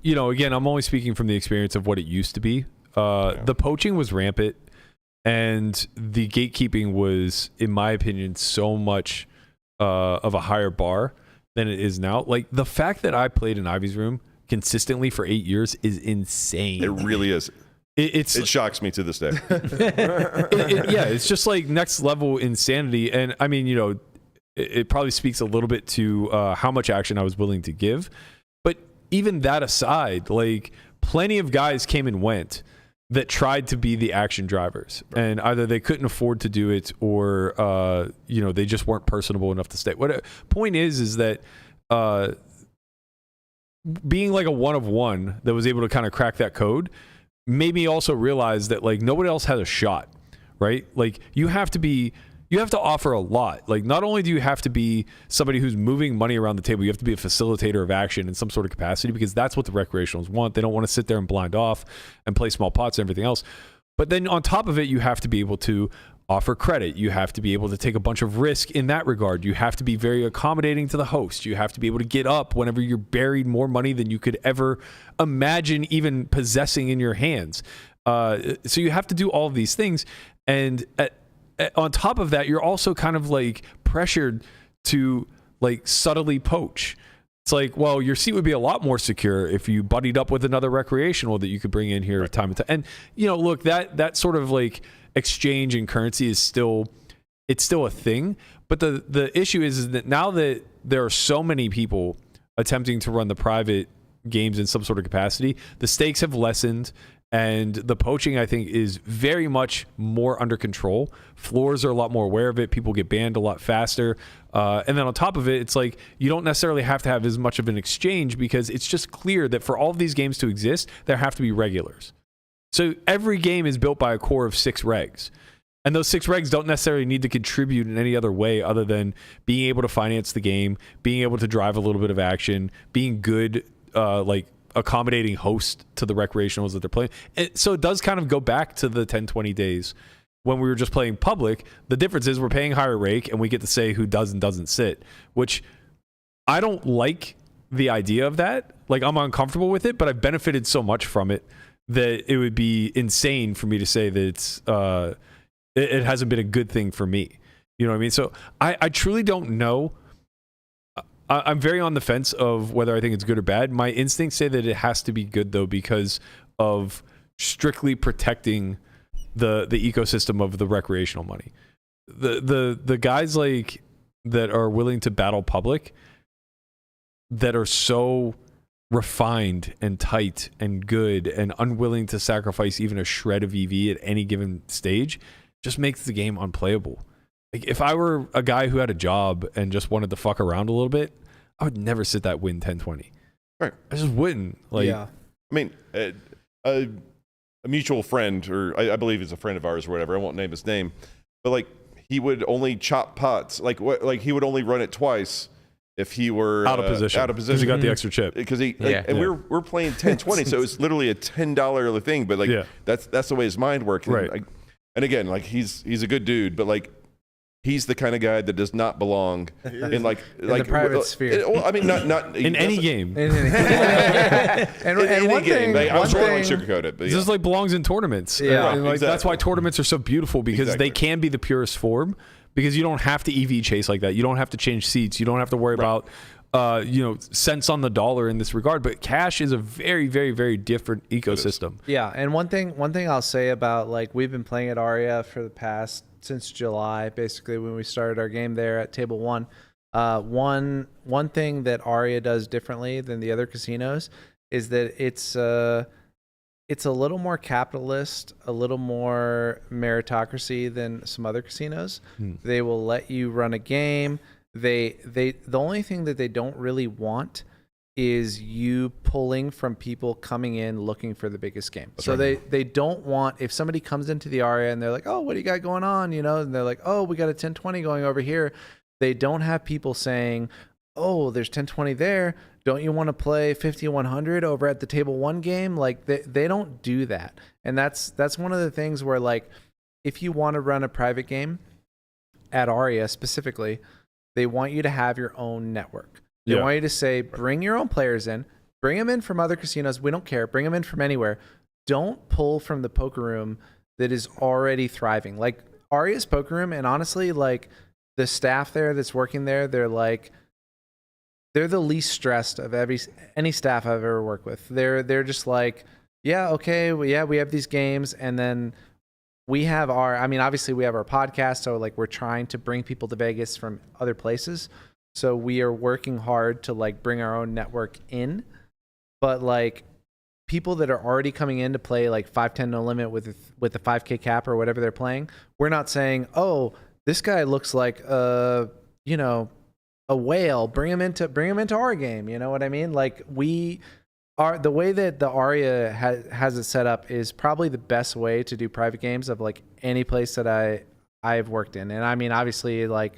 again, I'm only speaking from the experience of what it used to be. The poaching was rampant, and the gatekeeping was, in my opinion, so much of a higher bar than it is now. Like the fact that I played in Ivy's room consistently for 8 years is insane. It really is. It shocks me to this day. It's just like next level insanity. And I mean, it probably speaks a little bit to how much action I was willing to give. But even that aside, like plenty of guys came and went that tried to be the action drivers, and either they couldn't afford to do it, or they just weren't personable enough to stay. What point is that being like a one of one that was able to kind of crack that code made me also realize that like nobody else had a shot, right? Like you have to offer a lot. Like not only do you have to be somebody who's moving money around the table, you have to be a facilitator of action in some sort of capacity, because that's what the recreationals want. They don't want to sit there and blind off and play small pots and everything else. But then on top of it, you have to be able to offer credit. You have to be able to take a bunch of risk in that regard. You have to be very accommodating to the host. You have to be able to get up whenever you're buried more money than you could ever imagine even possessing in your hands. So you have to do all of these things. And on top of that, you're also kind of like pressured to like subtly poach. It's like, well, your seat would be a lot more secure if you buddied up with another recreational that you could bring in here time and time. And look, that sort of like exchange in currency is still a thing. But the issue is that now that there are so many people attempting to run the private games in some sort of capacity, the stakes have lessened. And the poaching, I think, is very much more under control. Floors are a lot more aware of it. People get banned a lot faster. And then on top of it, it's like you don't necessarily have to have as much of an exchange, because it's just clear that for all of these games to exist, there have to be regulars. So every game is built by a core of 6 regs. And those 6 regs don't necessarily need to contribute in any other way other than being able to finance the game, being able to drive a little bit of action, being good, accommodating host to the recreationals that they're playing. So it does kind of go back to the 10-20 days when we were just playing public. The difference is we're paying higher rake and we get to say who does and doesn't sit, which I don't like the idea of that. Like I'm uncomfortable with it, but I've benefited so much from it that it would be insane for me to say that it's it hasn't been a good thing for me. You know what I mean? So I truly don't know. I'm very on the fence of whether I think it's good or bad. My instincts say that it has to be good, though, because of strictly protecting the ecosystem of the recreational money. The guys like that are willing to battle public, that are so refined and tight and good and unwilling to sacrifice even a shred of EV at any given stage, just makes the game unplayable. Like if I were a guy who had a job and just wanted to fuck around a little bit, I would never sit that win 10-20. Right. I just wouldn't. Like, yeah. I mean, a mutual friend, or I believe he's a friend of ours or whatever, I won't name his name, but like he would only chop pots. Like he would only run it twice if he were out of position. Because he got the extra chip. Because we're playing 10-20, so it's literally a $10 thing. But like that's the way his mind works. Right. And again, like he's a good dude, but like he's the kind of guy that does not belong in like the private sphere. I mean, not in any game. and any one game. thing, I was trying to sugarcoat it, but This is like belongs in tournaments. Yeah, and like exactly. that's why tournaments are so beautiful, because they can be the purest form, because you don't have to EV chase like that. You don't have to change seats. You don't have to worry about cents on the dollar in this regard. But cash is a very, very, very different ecosystem. Yeah, and one thing I'll say about, like, we've been playing at Aria for the past since July, basically when we started our game there at Table 1. One thing that Aria does differently than the other casinos is that it's a little more capitalist, a little more meritocracy than some other casinos. They will let you run a game. The only thing that they don't really want is you pulling from people coming in looking for the biggest game. So they don't want, if somebody comes into the Aria and they're like, oh, what do you got going on? You know, and they're like, oh, we got a 1020 going over here. They don't have people saying, oh, there's 1020 there. Don't you want to play 5100 over at the Table 1 game? Like, they don't do that. And that's one of the things where, like, if you want to run a private game at Aria specifically, they want you to have your own network. They want you to say, bring your own players in, bring them in from other casinos. We don't care. Bring them in from anywhere. Don't pull from the poker room that is already thriving. Like, Aria's poker room, and honestly, like, the staff there that's working there, they're the least stressed of any staff I've ever worked with. They're just like, yeah, okay, we have these games, and then we have obviously we have our podcast, so like we're trying to bring people to Vegas from other places. So we are working hard to like bring our own network in. But like people that are already coming in to play like 5-10 no limit with the 5K cap or whatever they're playing, we're not saying, oh, this guy looks like a whale. Bring him into our game. You know what I mean? Like the way that the Aria has it set up is probably the best way to do private games of like any place that I've worked in. And I mean, obviously, like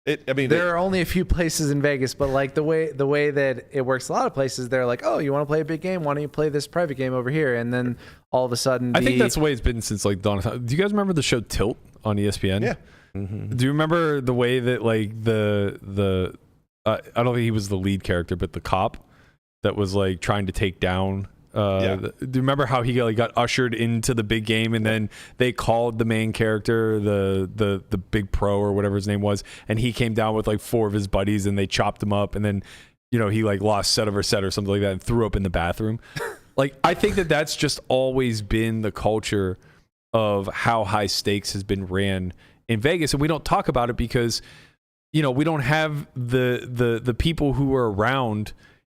there are only a few places in Vegas, but like the way that it works, a lot of places they're like, oh, you want to play a big game? Why don't you play this private game over here? And then all of a sudden, I think that's the way it's been since like dawn of time. Do you guys remember the show Tilt on ESPN? Yeah. Mm-hmm. Do you remember the way that like the I don't think he was the lead character, but the cop that was like trying to take down do you remember how he got ushered into the big game, and then they called the main character the big pro or whatever his name was, and he came down with like 4 of his buddies and they chopped him up, and then he like lost set over set or something like that and threw up in the bathroom. Like, I think that that's just always been the culture of how high stakes has been ran in Vegas, and we don't talk about it because we don't have the people who were around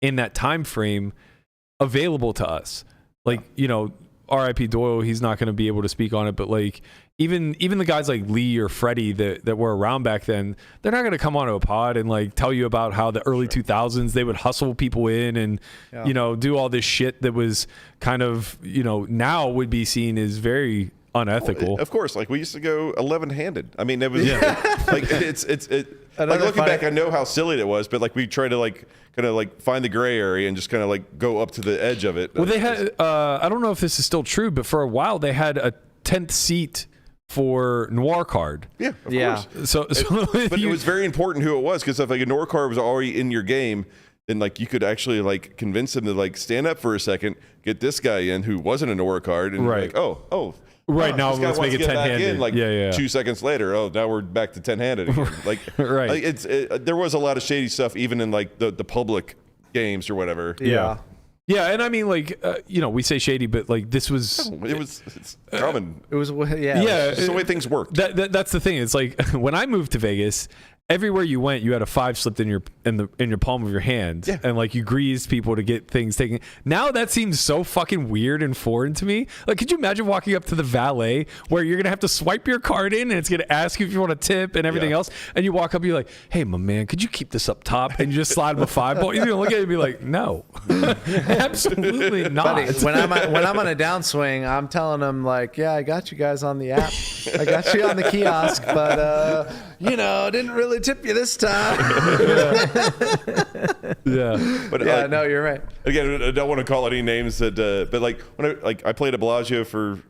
in that time frame available to us. Like, R.I.P. Doyle, he's not going to be able to speak on it, but like even the guys like Lee or Freddie that were around back then, they're not going to come onto a pod and like tell you about how the early 2000s they would hustle people in and do all this shit that was kind of now would be seen as very unethical. Of course, like we used to go 11-handed. I mean, it was like it's like looking back, I know how silly it was, but like we try to like kind of like find the gray area and just kind of like go up to the edge of it. Well, they had I don't know if this is still true, but for a while they had a 10th seat for Noir Card. Yeah, of course. So but it was very important who it was, because if like a Noir Card was already in your game, then like you could actually like convince him to like stand up for a second, get this guy in who wasn't a Noir Card, and right. like oh. Right, now let's make it 10-handed. Like 2 seconds later, now we're back to 10-handed again. Like, right. Like there was a lot of shady stuff even in like the public games or whatever. Yeah, and I mean, like we say shady, but like this was it's common. It was It's the way things worked. That's the thing. It's like when I moved to Vegas, everywhere you went, you had a 5 slipped in your palm of your hand, and like you greased people to get things taken. Now that seems so fucking weird and foreign to me. Like, could you imagine walking up to the valet where you're gonna have to swipe your card in and it's gonna ask you if you want a tip and everything else, and you walk up, you're like, "Hey, my man, could you keep this up top?" And you just slide him a 5 ball. You're gonna look at it and be like, "No, absolutely not." Buddy, when I'm on a downswing, I'm telling them like, "Yeah, I got you guys on the app. I got you on the kiosk, but didn't really tip you this time." But no, you're right. Again, I don't want to call any names that, but like when I played at Bellagio for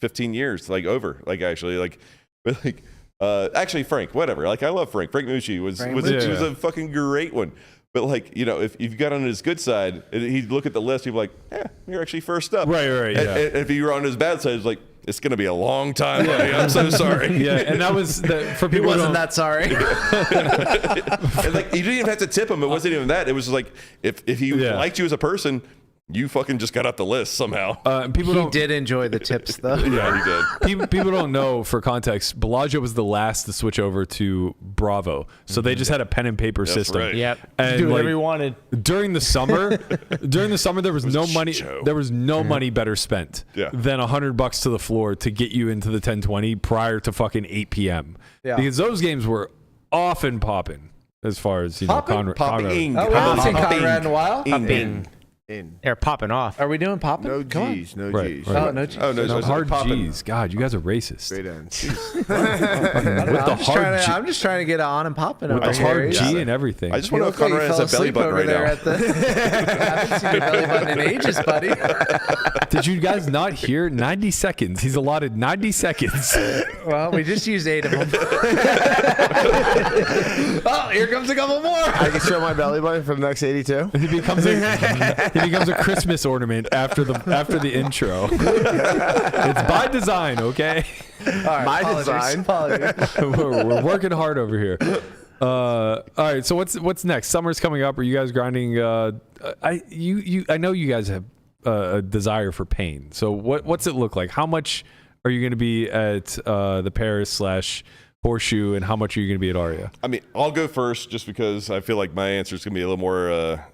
15 years, like over, like actually, like, but like Actually, Frank, whatever. Like I love Frank. Frank Mucci was a fucking great one. But like, you know, if you got on his good side, he'd look at the list, he'd be like, "Yeah, you're actually first up." Right. And if you were on his bad side, it's like, "It's gonna be a long time, buddy. I'm so sorry." Yeah, and that was for people. He wasn't that sorry. And like, you didn't even have to tip him. It wasn't even that. It was like if he liked you as a person, you fucking just got up the list somehow. He did enjoy the tips, though. Yeah, he did. People don't know, for context, Bellagio was the last to switch over to Bravo. So they just had a pen and paper system. Right. Yep. And do whatever you wanted. During the summer, there was no money. There was no money better spent than $100 to the floor to get you into the 1020 prior to fucking 8 p.m. Yeah. Because those games were often popping, as far as Conrad. Popping. Oh, we haven't seen Conrad in a while. Popping. They're popping off. Are we doing popping? No G's. No G's. Oh, no G's. Oh, no, Hard G's. God, you guys are racist. Straight end. With the hard G. I'm just trying to get on and popping With over the here. hard G and everything. I just want to know if Conrad has a belly button right now. I haven't seen your belly button in ages, buddy. Did you guys not hear? 90 seconds. He's allotted 90 seconds. Well, we just used 8 of them. Oh, here comes a couple more. I can show my belly button for the next 82. He becomes a Christmas ornament after the intro. It's by design, okay? My design. We're working hard over here. All right, so what's next? Summer's coming up. Are you guys grinding? I know you guys have a desire for pain. So what's it look like? How much are you going to be at the Paris / Horseshoe, and how much are you going to be at Aria? I mean, I'll go first just because I feel like my answer is going to be a little more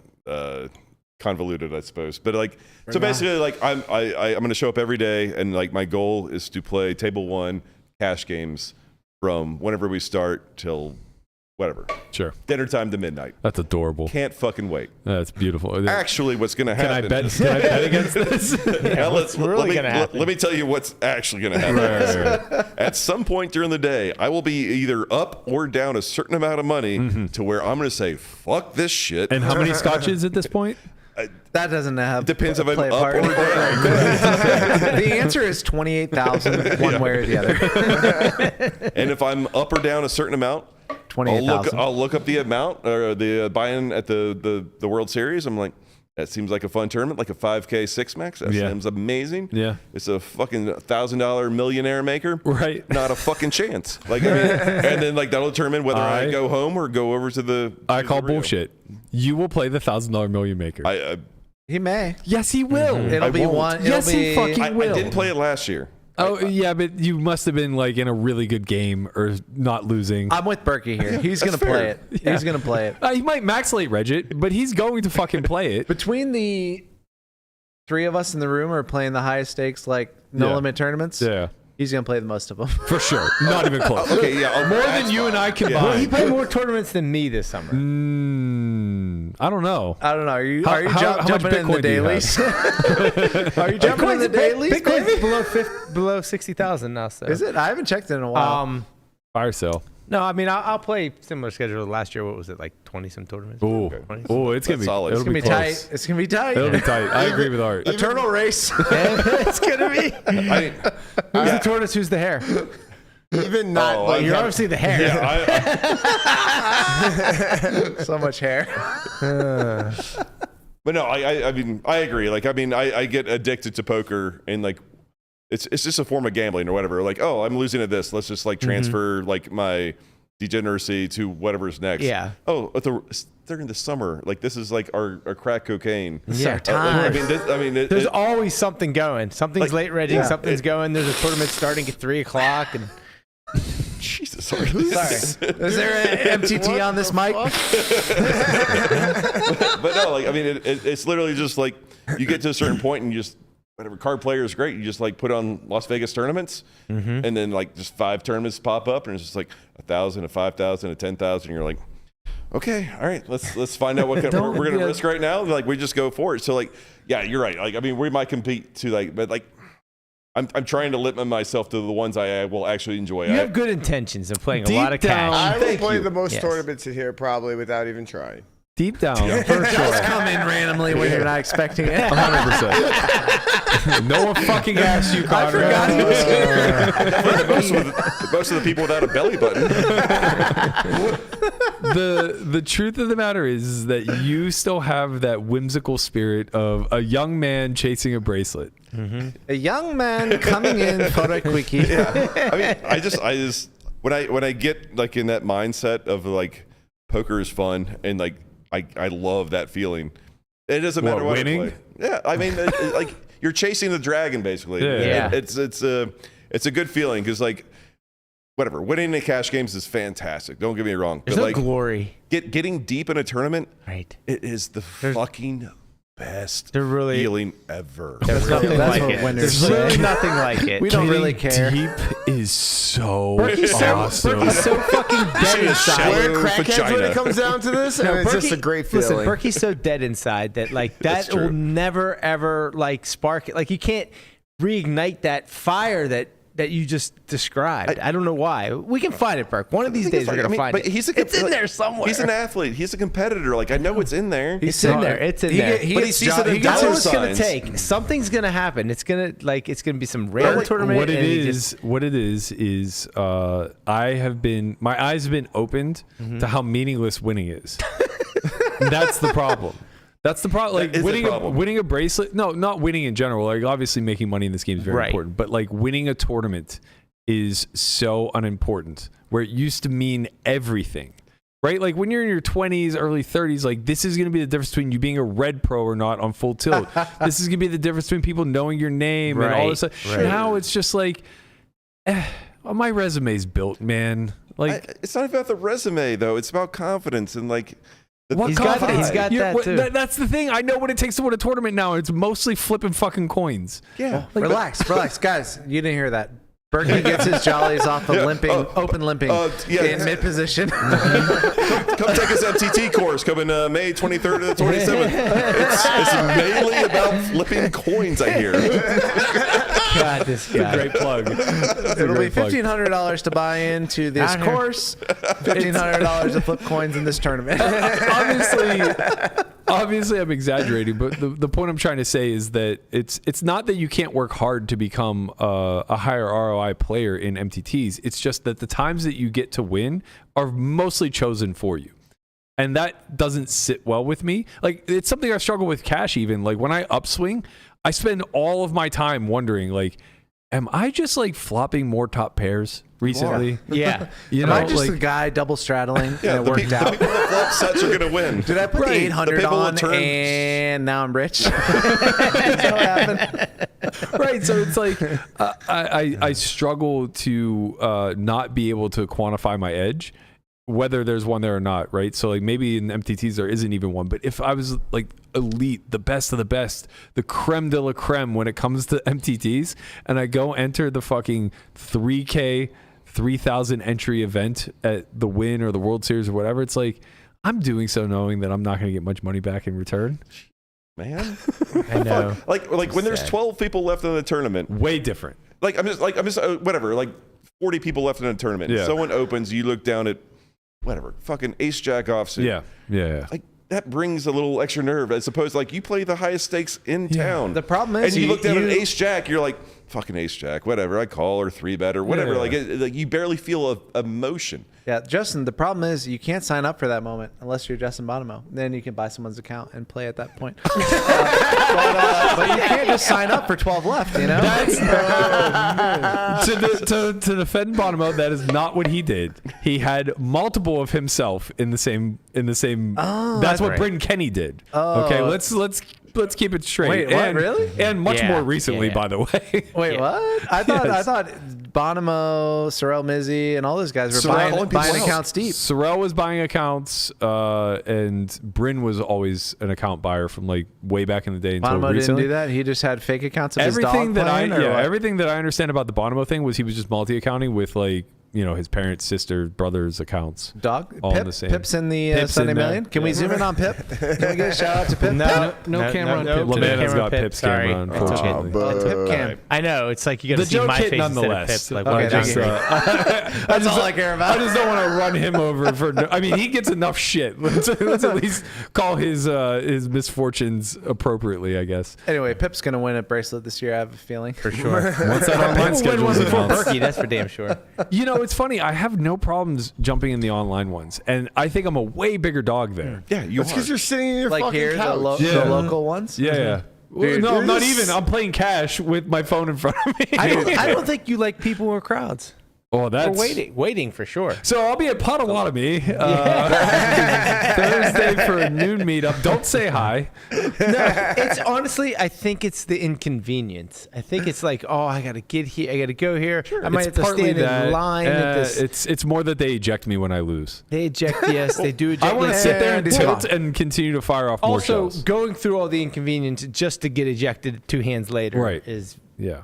convoluted, I suppose. But like, so basically, like I'm going to show up every day, and like my goal is to play table 1 cash games from whenever we start till whatever. Sure. Dinner time to midnight. That's adorable. Can't fucking wait. That's beautiful. Actually, what's going to happen? Can I bet against this? Let me tell you what's actually going to happen. Right. At some point during the day, I will be either up or down a certain amount of money to where I'm going to say, "Fuck this shit." And how many scotches at this point? That doesn't have. Depends if I'm play a up part. or down. The answer is 28,000 one way or the other. And if I'm up or down a certain amount, 28,000. I'll look up the amount or the buy-in at the World Series. I'm like, that seems like a fun tournament, like a 5K 6-max. That seems amazing. Yeah. It's a fucking $1,000 millionaire maker. Right. Not a fucking chance. Like, I mean, and then like that'll determine whether I go home or go over to the. I call bullshit. You will play the $1,000 million maker. He may. Yes, he will. It'll be one. Yes, he fucking will. I didn't play it last year. Oh, yeah, but you must have been like in a really good game or not losing. I'm with Berkey here. He's going to play it. Yeah. He's going to play it. He might max late reg it, but he's going to fucking play it. Between the 3 of us in the room are playing the highest stakes, like no limit tournaments. Yeah. He's going to play the most of them. For sure. Not even close. Okay, yeah. More than you and I combined. Well, he played more tournaments than me this summer. I don't know. Are you how jumping in the dailies? Are you jumping in the dailies? Bitcoin's below 60,000 now. So Is it? I haven't checked it in a while. Fire sale. No, I mean I'll play similar schedule to last year. What was it, like 20 some tournaments? Oh, it's gonna be solid. It'll It's going to be close. tight. It's going to be tight. It'll be tight. I agree with Art. Eternal race. It's going to be. Who's the tortoise? Who's the hare? Even not. Well, you're obviously the hare. So much hair. But no, I mean, I agree. Like, I mean, I get addicted to poker and like, it's just a form of gambling or whatever. Like, oh, I'm losing at this. Let's just like transfer like my degeneracy to whatever's next. Yeah. Oh, during the summer, like this is like our crack cocaine. Yeah. There's always something going. Something's late regging. Something's going. There's a tournament starting at 3 o'clock and. Jesus, sorry. Is there an MTT on this mic? But no, like I mean, it's literally just like you get to a certain point and you just whatever card player is great. You just like put on Las Vegas tournaments, and then like just 5 tournaments pop up, and it's just like 1,000, a 5,000, a 10,000. You're like, okay, all right, let's find out what we're gonna risk right now. Like we just go for it. So like, yeah, you're right. Like I mean, we might compete to like, but like. I'm trying to limit myself to the ones I will actually enjoy. You have good intentions of playing a lot of cash. I will play the most tournaments in here probably without even trying. deep down, for It does come in randomly when you're not expecting it. 100%. No one fucking asked you, Connor. I forgot he was here. Most of the people without a belly button. The truth of the matter is that you still have that whimsical spirit of a young man chasing a bracelet. Mm-hmm. A young man coming in for a quickie. Yeah. I mean, I just when I get like in that mindset of like poker is fun and like I love that feeling. It doesn't matter what winning? I play. Yeah, I mean, like you're chasing the dragon basically. Yeah. It's a good feeling because like whatever, winning in cash games is fantastic. Don't get me wrong. There's but no like glory. Getting deep in a tournament, Right. it is the fucking best They're really- feeling ever. There's nothing That's like what it. winners There's really say. nothing like it. We don't really care. Deep is so Berkey's awesome. so fucking dead inside. We're Shallow crackheads when vagina. it comes down to this, and it's just a great feeling. Listen, Berkey's so dead inside that like That's that will true. never ever like spark it. Like you can't reignite that fire that you just described. I don't know why. We can find it, Burke. One of these days we're gonna find but it. he's It's in there somewhere. He's an athlete. He's a competitor. Like I know it's in there. It's in there. It's in there. But he sees it in That's dollar what it's gonna signs. take. Something's gonna happen. It's gonna be some rare like, tournament. What it and he is, my eyes have been opened to how meaningless winning is. That's the problem. That's the problem. Like That is the problem. winning a bracelet. No, not winning in general. Like obviously making money in this game is very Right. important, but like winning a tournament is so unimportant. Where it used to mean everything. Right? Like when you're in your 20s, early 30s, like this is going to be the difference between you being a red pro or not on full tilt. This is going to be the difference between people knowing your name and all this stuff. Right. Now it's just like, my resume's built, man. Like, It's not about the resume though. It's about confidence and like. what He's got confidence? that too. That's the thing. I know what it takes to win a tournament now. It's mostly flipping fucking coins. Yeah. Relax, guys. You didn't hear that. Berkey gets his jollies off the open limping in mid position. Come take his MTT course coming May 23rd to the 27th. It's mainly about flipping coins, I hear. God, this guy. Great plug. It'll be $1,500 to buy into this Out here. course, $1,500 to flip coins in this tournament. Obviously, I'm exaggerating, but the point I'm trying to say is that it's not that you can't work hard to become a higher ROI player in MTTs. It's just that the times that you get to win are mostly chosen for you. And that doesn't sit well with me. Like, it's something I struggle with cash even. Like, when I upswing, I spend all of my time wondering, like, am I just, like, flopping more top pairs recently? Yeah. You Am know, I just like, the guy double straddling Yeah, and the it worked people out? that flop sets are gonna win. Did I put the 800 The people on that turn- and now I'm rich? That's what happened. right, so it's like I struggle to not be able to quantify my edge, whether there's one there or not, right? So like maybe in MTTs there isn't even one, but if I was like elite, the best of the best, the creme de la creme when it comes to MTTs, and I go enter the fucking 3K 3,000 entry event at the Win or the World Series or whatever, it's like I'm doing so knowing that I'm not going to get much money back in return. Man, I know. like when there's 12 people left in the tournament. Way different. I'm just whatever. Like 40 people left in a tournament. Yeah. Someone opens, you look down at whatever, fucking ace jack offsuit. Yeah. Like that brings a little extra nerve as opposed to like you play the highest stakes in town. The problem is and you look down at ace jack, you're like, fucking ace jack, whatever. I call or 3-bet or whatever. Yeah. Like you barely feel a emotion. Yeah, Justin, the problem is you can't sign up for that moment unless you're Justin Bonomo. Then you can buy someone's account and play at that point. But you can't just sign up for 12 left, you know? to defend Bonomo, that is not what he did. He had multiple of himself in the same. Oh, that's what right. Bryn Kenny did. Oh. Okay, let's keep it straight. Wait, what, and, really? And much Yeah, more recently, yeah. by the way. Wait, what? I thought Bonomo, Sorrel Mizzi, and all those guys were Sorrel and buying people else. accounts deep. Sorrel was buying accounts, and Bryn was always an account buyer from like way back in the day until Bonomo recently. didn't do that. He just had fake accounts of his Everything dog that playing, or what? everything that I understand about the Bonomo thing was he was just multi-accounting with like his parents, sister, brothers' accounts. Dog? All Pip? in the same. Pip's in the Pip's Sunday in there. Million. Can we zoom in on Pip? Can we get a shout out to Pip? No camera on Pip. Lamanna's got Pip, Pip's sorry. camera, It's okay. unfortunately. Pip Cam. I know. It's like you got to The see joke my hit face nonetheless. instead of Pip. Like, Okay, why thank don't you. you- That's all I care about. I just don't want to run him over for. I mean, he gets enough shit. Let's at least call his misfortunes appropriately, I guess. Anyway, Pip's going to win a bracelet this year, I have a feeling. For sure. Once that online schedule is Before announced. Berkey, that's for damn sure. It's funny. I have no problems jumping in the online ones, and I think I'm a way bigger dog there. Yeah, you It's because you're sitting in your Like fucking here, couch. the local ones? Yeah. Dude, no, I'm not this- even. I'm playing cash with my phone in front of me. I don't think you like people or crowds. Oh, that's We're waiting for sure. So I'll be at Potawatomi Thursday for a noon meetup. Don't say hi. No, it's honestly, I think it's the inconvenience. I think it's like, oh, I got to get here. I got to go here. I might have to stand in line. At this. It's more that they eject me when I lose. They eject, yes, they do eject. I want to sit there and tilt Well, and continue to fire off more also, shells. going through all the inconvenience just to get ejected 2 hands later Right. is Yeah.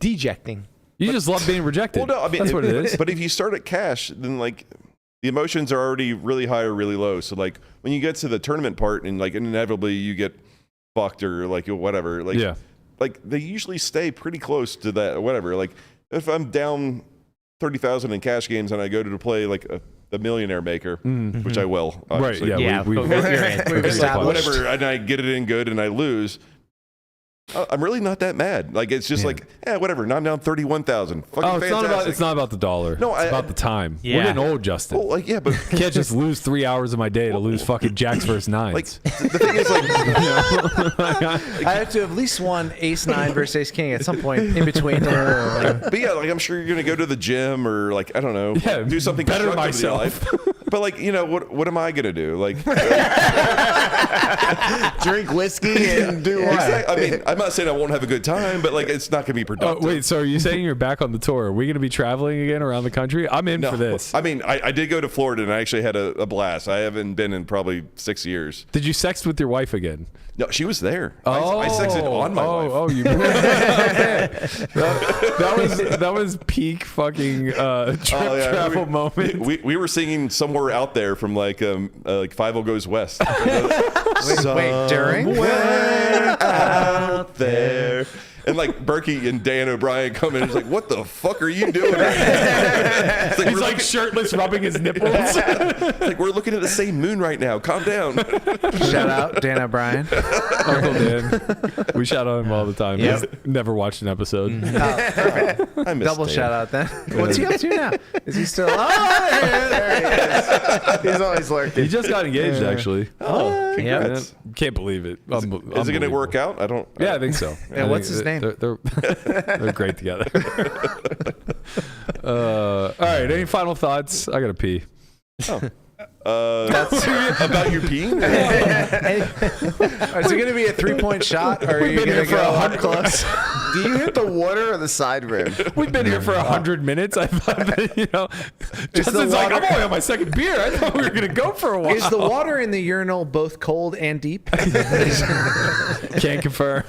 dejecting. You just love being rejected. Well, no, I mean, that's what it is. But if you start at cash, then like the emotions are already really high or really low. So like when you get to the tournament part and like inevitably you get fucked or like whatever, like like they usually stay pretty close to that or whatever. Like if I'm down 30,000 in cash games and I go to play like the Millionaire Maker, which I will, obviously. Right? Yeah. Yeah, We've established. Whatever, and I get it in good and I lose. I'm really not that mad. Like it's just like, whatever. Now I'm down 31,000. Fucking fantastic. It's not about the dollar. No, it's about the time. Yeah. We're getting old, Justin. Oh, like but I can't just lose 3 hours of my day to lose fucking jacks versus nines. like the thing is like, I have to have at least won ace 9 versus ace king at some point in between. but yeah, like I'm sure you're gonna go to the gym or like I don't know, do something better constructive in your myself. life. But like what am I gonna do? Like Drink whiskey and do what? exactly. I mean, I'm not saying I won't have a good time, but like it's not gonna be productive. Wait, so are you saying you're back on the tour? Are we going to be traveling again around the country? I'm in for this. I mean, I did go to Florida and I actually had a blast. I haven't been in probably 6 years. Did you sext with your wife again? No, she was there. I sexted on my wife. Oh, you. that was peak fucking travel moment. We were singing Somewhere Out There from like 5-0 Goes West. Wait, during? Somewhere out there. And like Berkey and Dan O'Brien come in and he's like, what the fuck are you doing right now? It's like, He's like shirtless, rubbing his nipples. it's like we're looking at the same moon right now. Calm down. Shout out Dan O'Brien. Uncle Dan. We shout out him all the time. Yep. He's never watched an episode. Perfect. I miss Double Dan. shout out then. What's he up to now? Is he still? Oh, there he is. He's always lurking. He just got engaged, actually. Oh, congrats. Can't believe it. Is it going to work out? I don't. Yeah, I think so. And what's his name? They're great together. All right. Any final thoughts? I gotta pee. That's about your peeing? Is it going to be a 3-point shot, or are you going to go 100 close? Do you hit the water or the side rim? We've been here for 100 minutes. I thought that, Justin's like, I'm only on my second beer. I thought we were gonna go for a while. Is the water in the urinal both cold and deep? Can't confirm.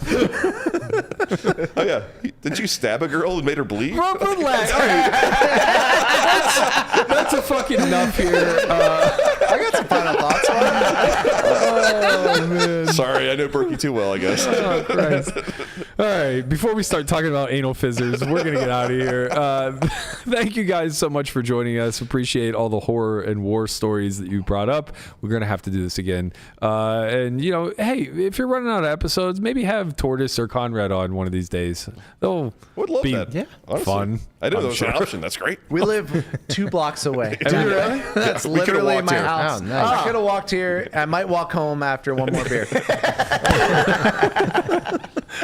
Oh yeah. Didn't you stab a girl and made her bleed? Relax. All right. That's a fucking enough here. I got some final thoughts on it. Sorry, I know Berkey too well, I guess. Oh, Christ. All right, before we start talking about anal fizzers, we're going to get out of here. Thank you guys so much for joining us. Appreciate all the horror and war stories that you brought up. We're going to have to do this again. And, hey, if you're running out of episodes, maybe have Tortoise or Conrad on one of these days. They'll Would love be that. Yeah. Honestly, fun. I know I'm that was sure. an option. That's great. We live 2 blocks away. Do you really? That's We could've literally walked my here. house. Oh, nice. I could have walked here. I might walk home after one more beer.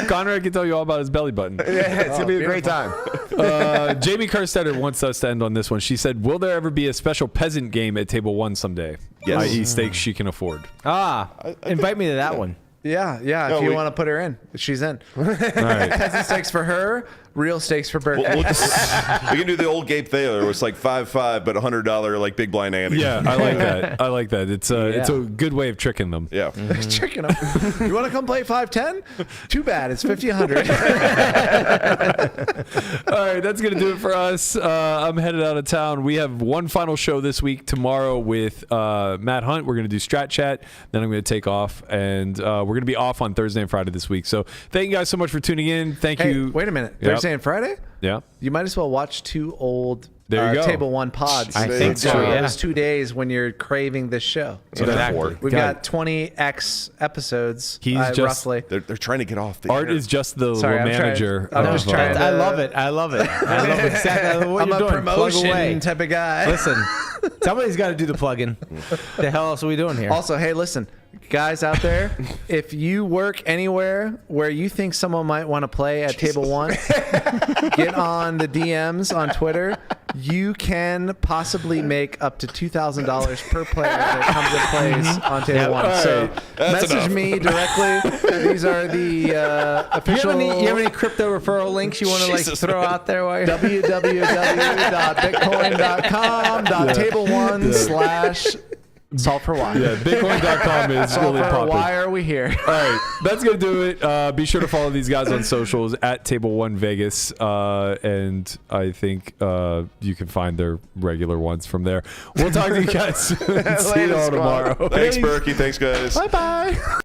Conrad can tell you all about his belly button. Yeah, it's gonna be a great time. Jamie Kerstetter wants us to end on this one. She said, will there ever be a special peasant game at Table 1 someday? Yes. I.e. steaks she can afford. Invite me to that one. Yeah. No, If you we- want to put her in, she's in. All right. Peasant steaks for her, Real stakes for Berkey. We can do the old Gabe Thaler. It was like 5-5, but $100 like big blind Andy. Yeah, I like that. I like that. It's a good way of tricking them. Yeah. Tricking them. You want to come play 5-10? Too bad. It's 50-100. All right, that's going to do it for us. I'm headed out of town. We have one final show this week tomorrow with Matt Hunt. We're going to do Strat Chat. Then I'm going to take off, and we're going to be off on Thursday and Friday this week. So thank you guys so much for tuning in. Thank you. Wait a minute. Yep. Thursday and Friday? Yeah. You might as well watch 2 old There you go. Table One pods. I think so, yeah. Those 2 days when you're craving this show. Exactly. We've got 20x episodes, He's just roughly. They're trying to get off the Art air. is just the Sorry, manager. I'm just trying to- I love it. I love exactly what I'm you're a doing. Plug away. promotion type of guy. Listen, somebody's got to do the plug-in. The hell else are we doing here? Also, hey, listen, guys out there, if you work anywhere where you think someone might want to play at Table One, get on the DMs on Twitter. You can possibly make up to $2,000 per player that comes and plays on Table One. So message me directly. These are the official. You have any crypto referral links you want to throw out there? While you're www.bitcoin.com.table1/ Salt for why. Yeah, Bitcoin.com is really popping. Why are we here? All right, that's going to do it. Be sure to follow these guys on socials at Table One Vegas. And I think you can find their regular ones from there. We'll talk to you guys soon. See you all tomorrow. Thanks, Berkey. Thanks, guys. Bye-bye.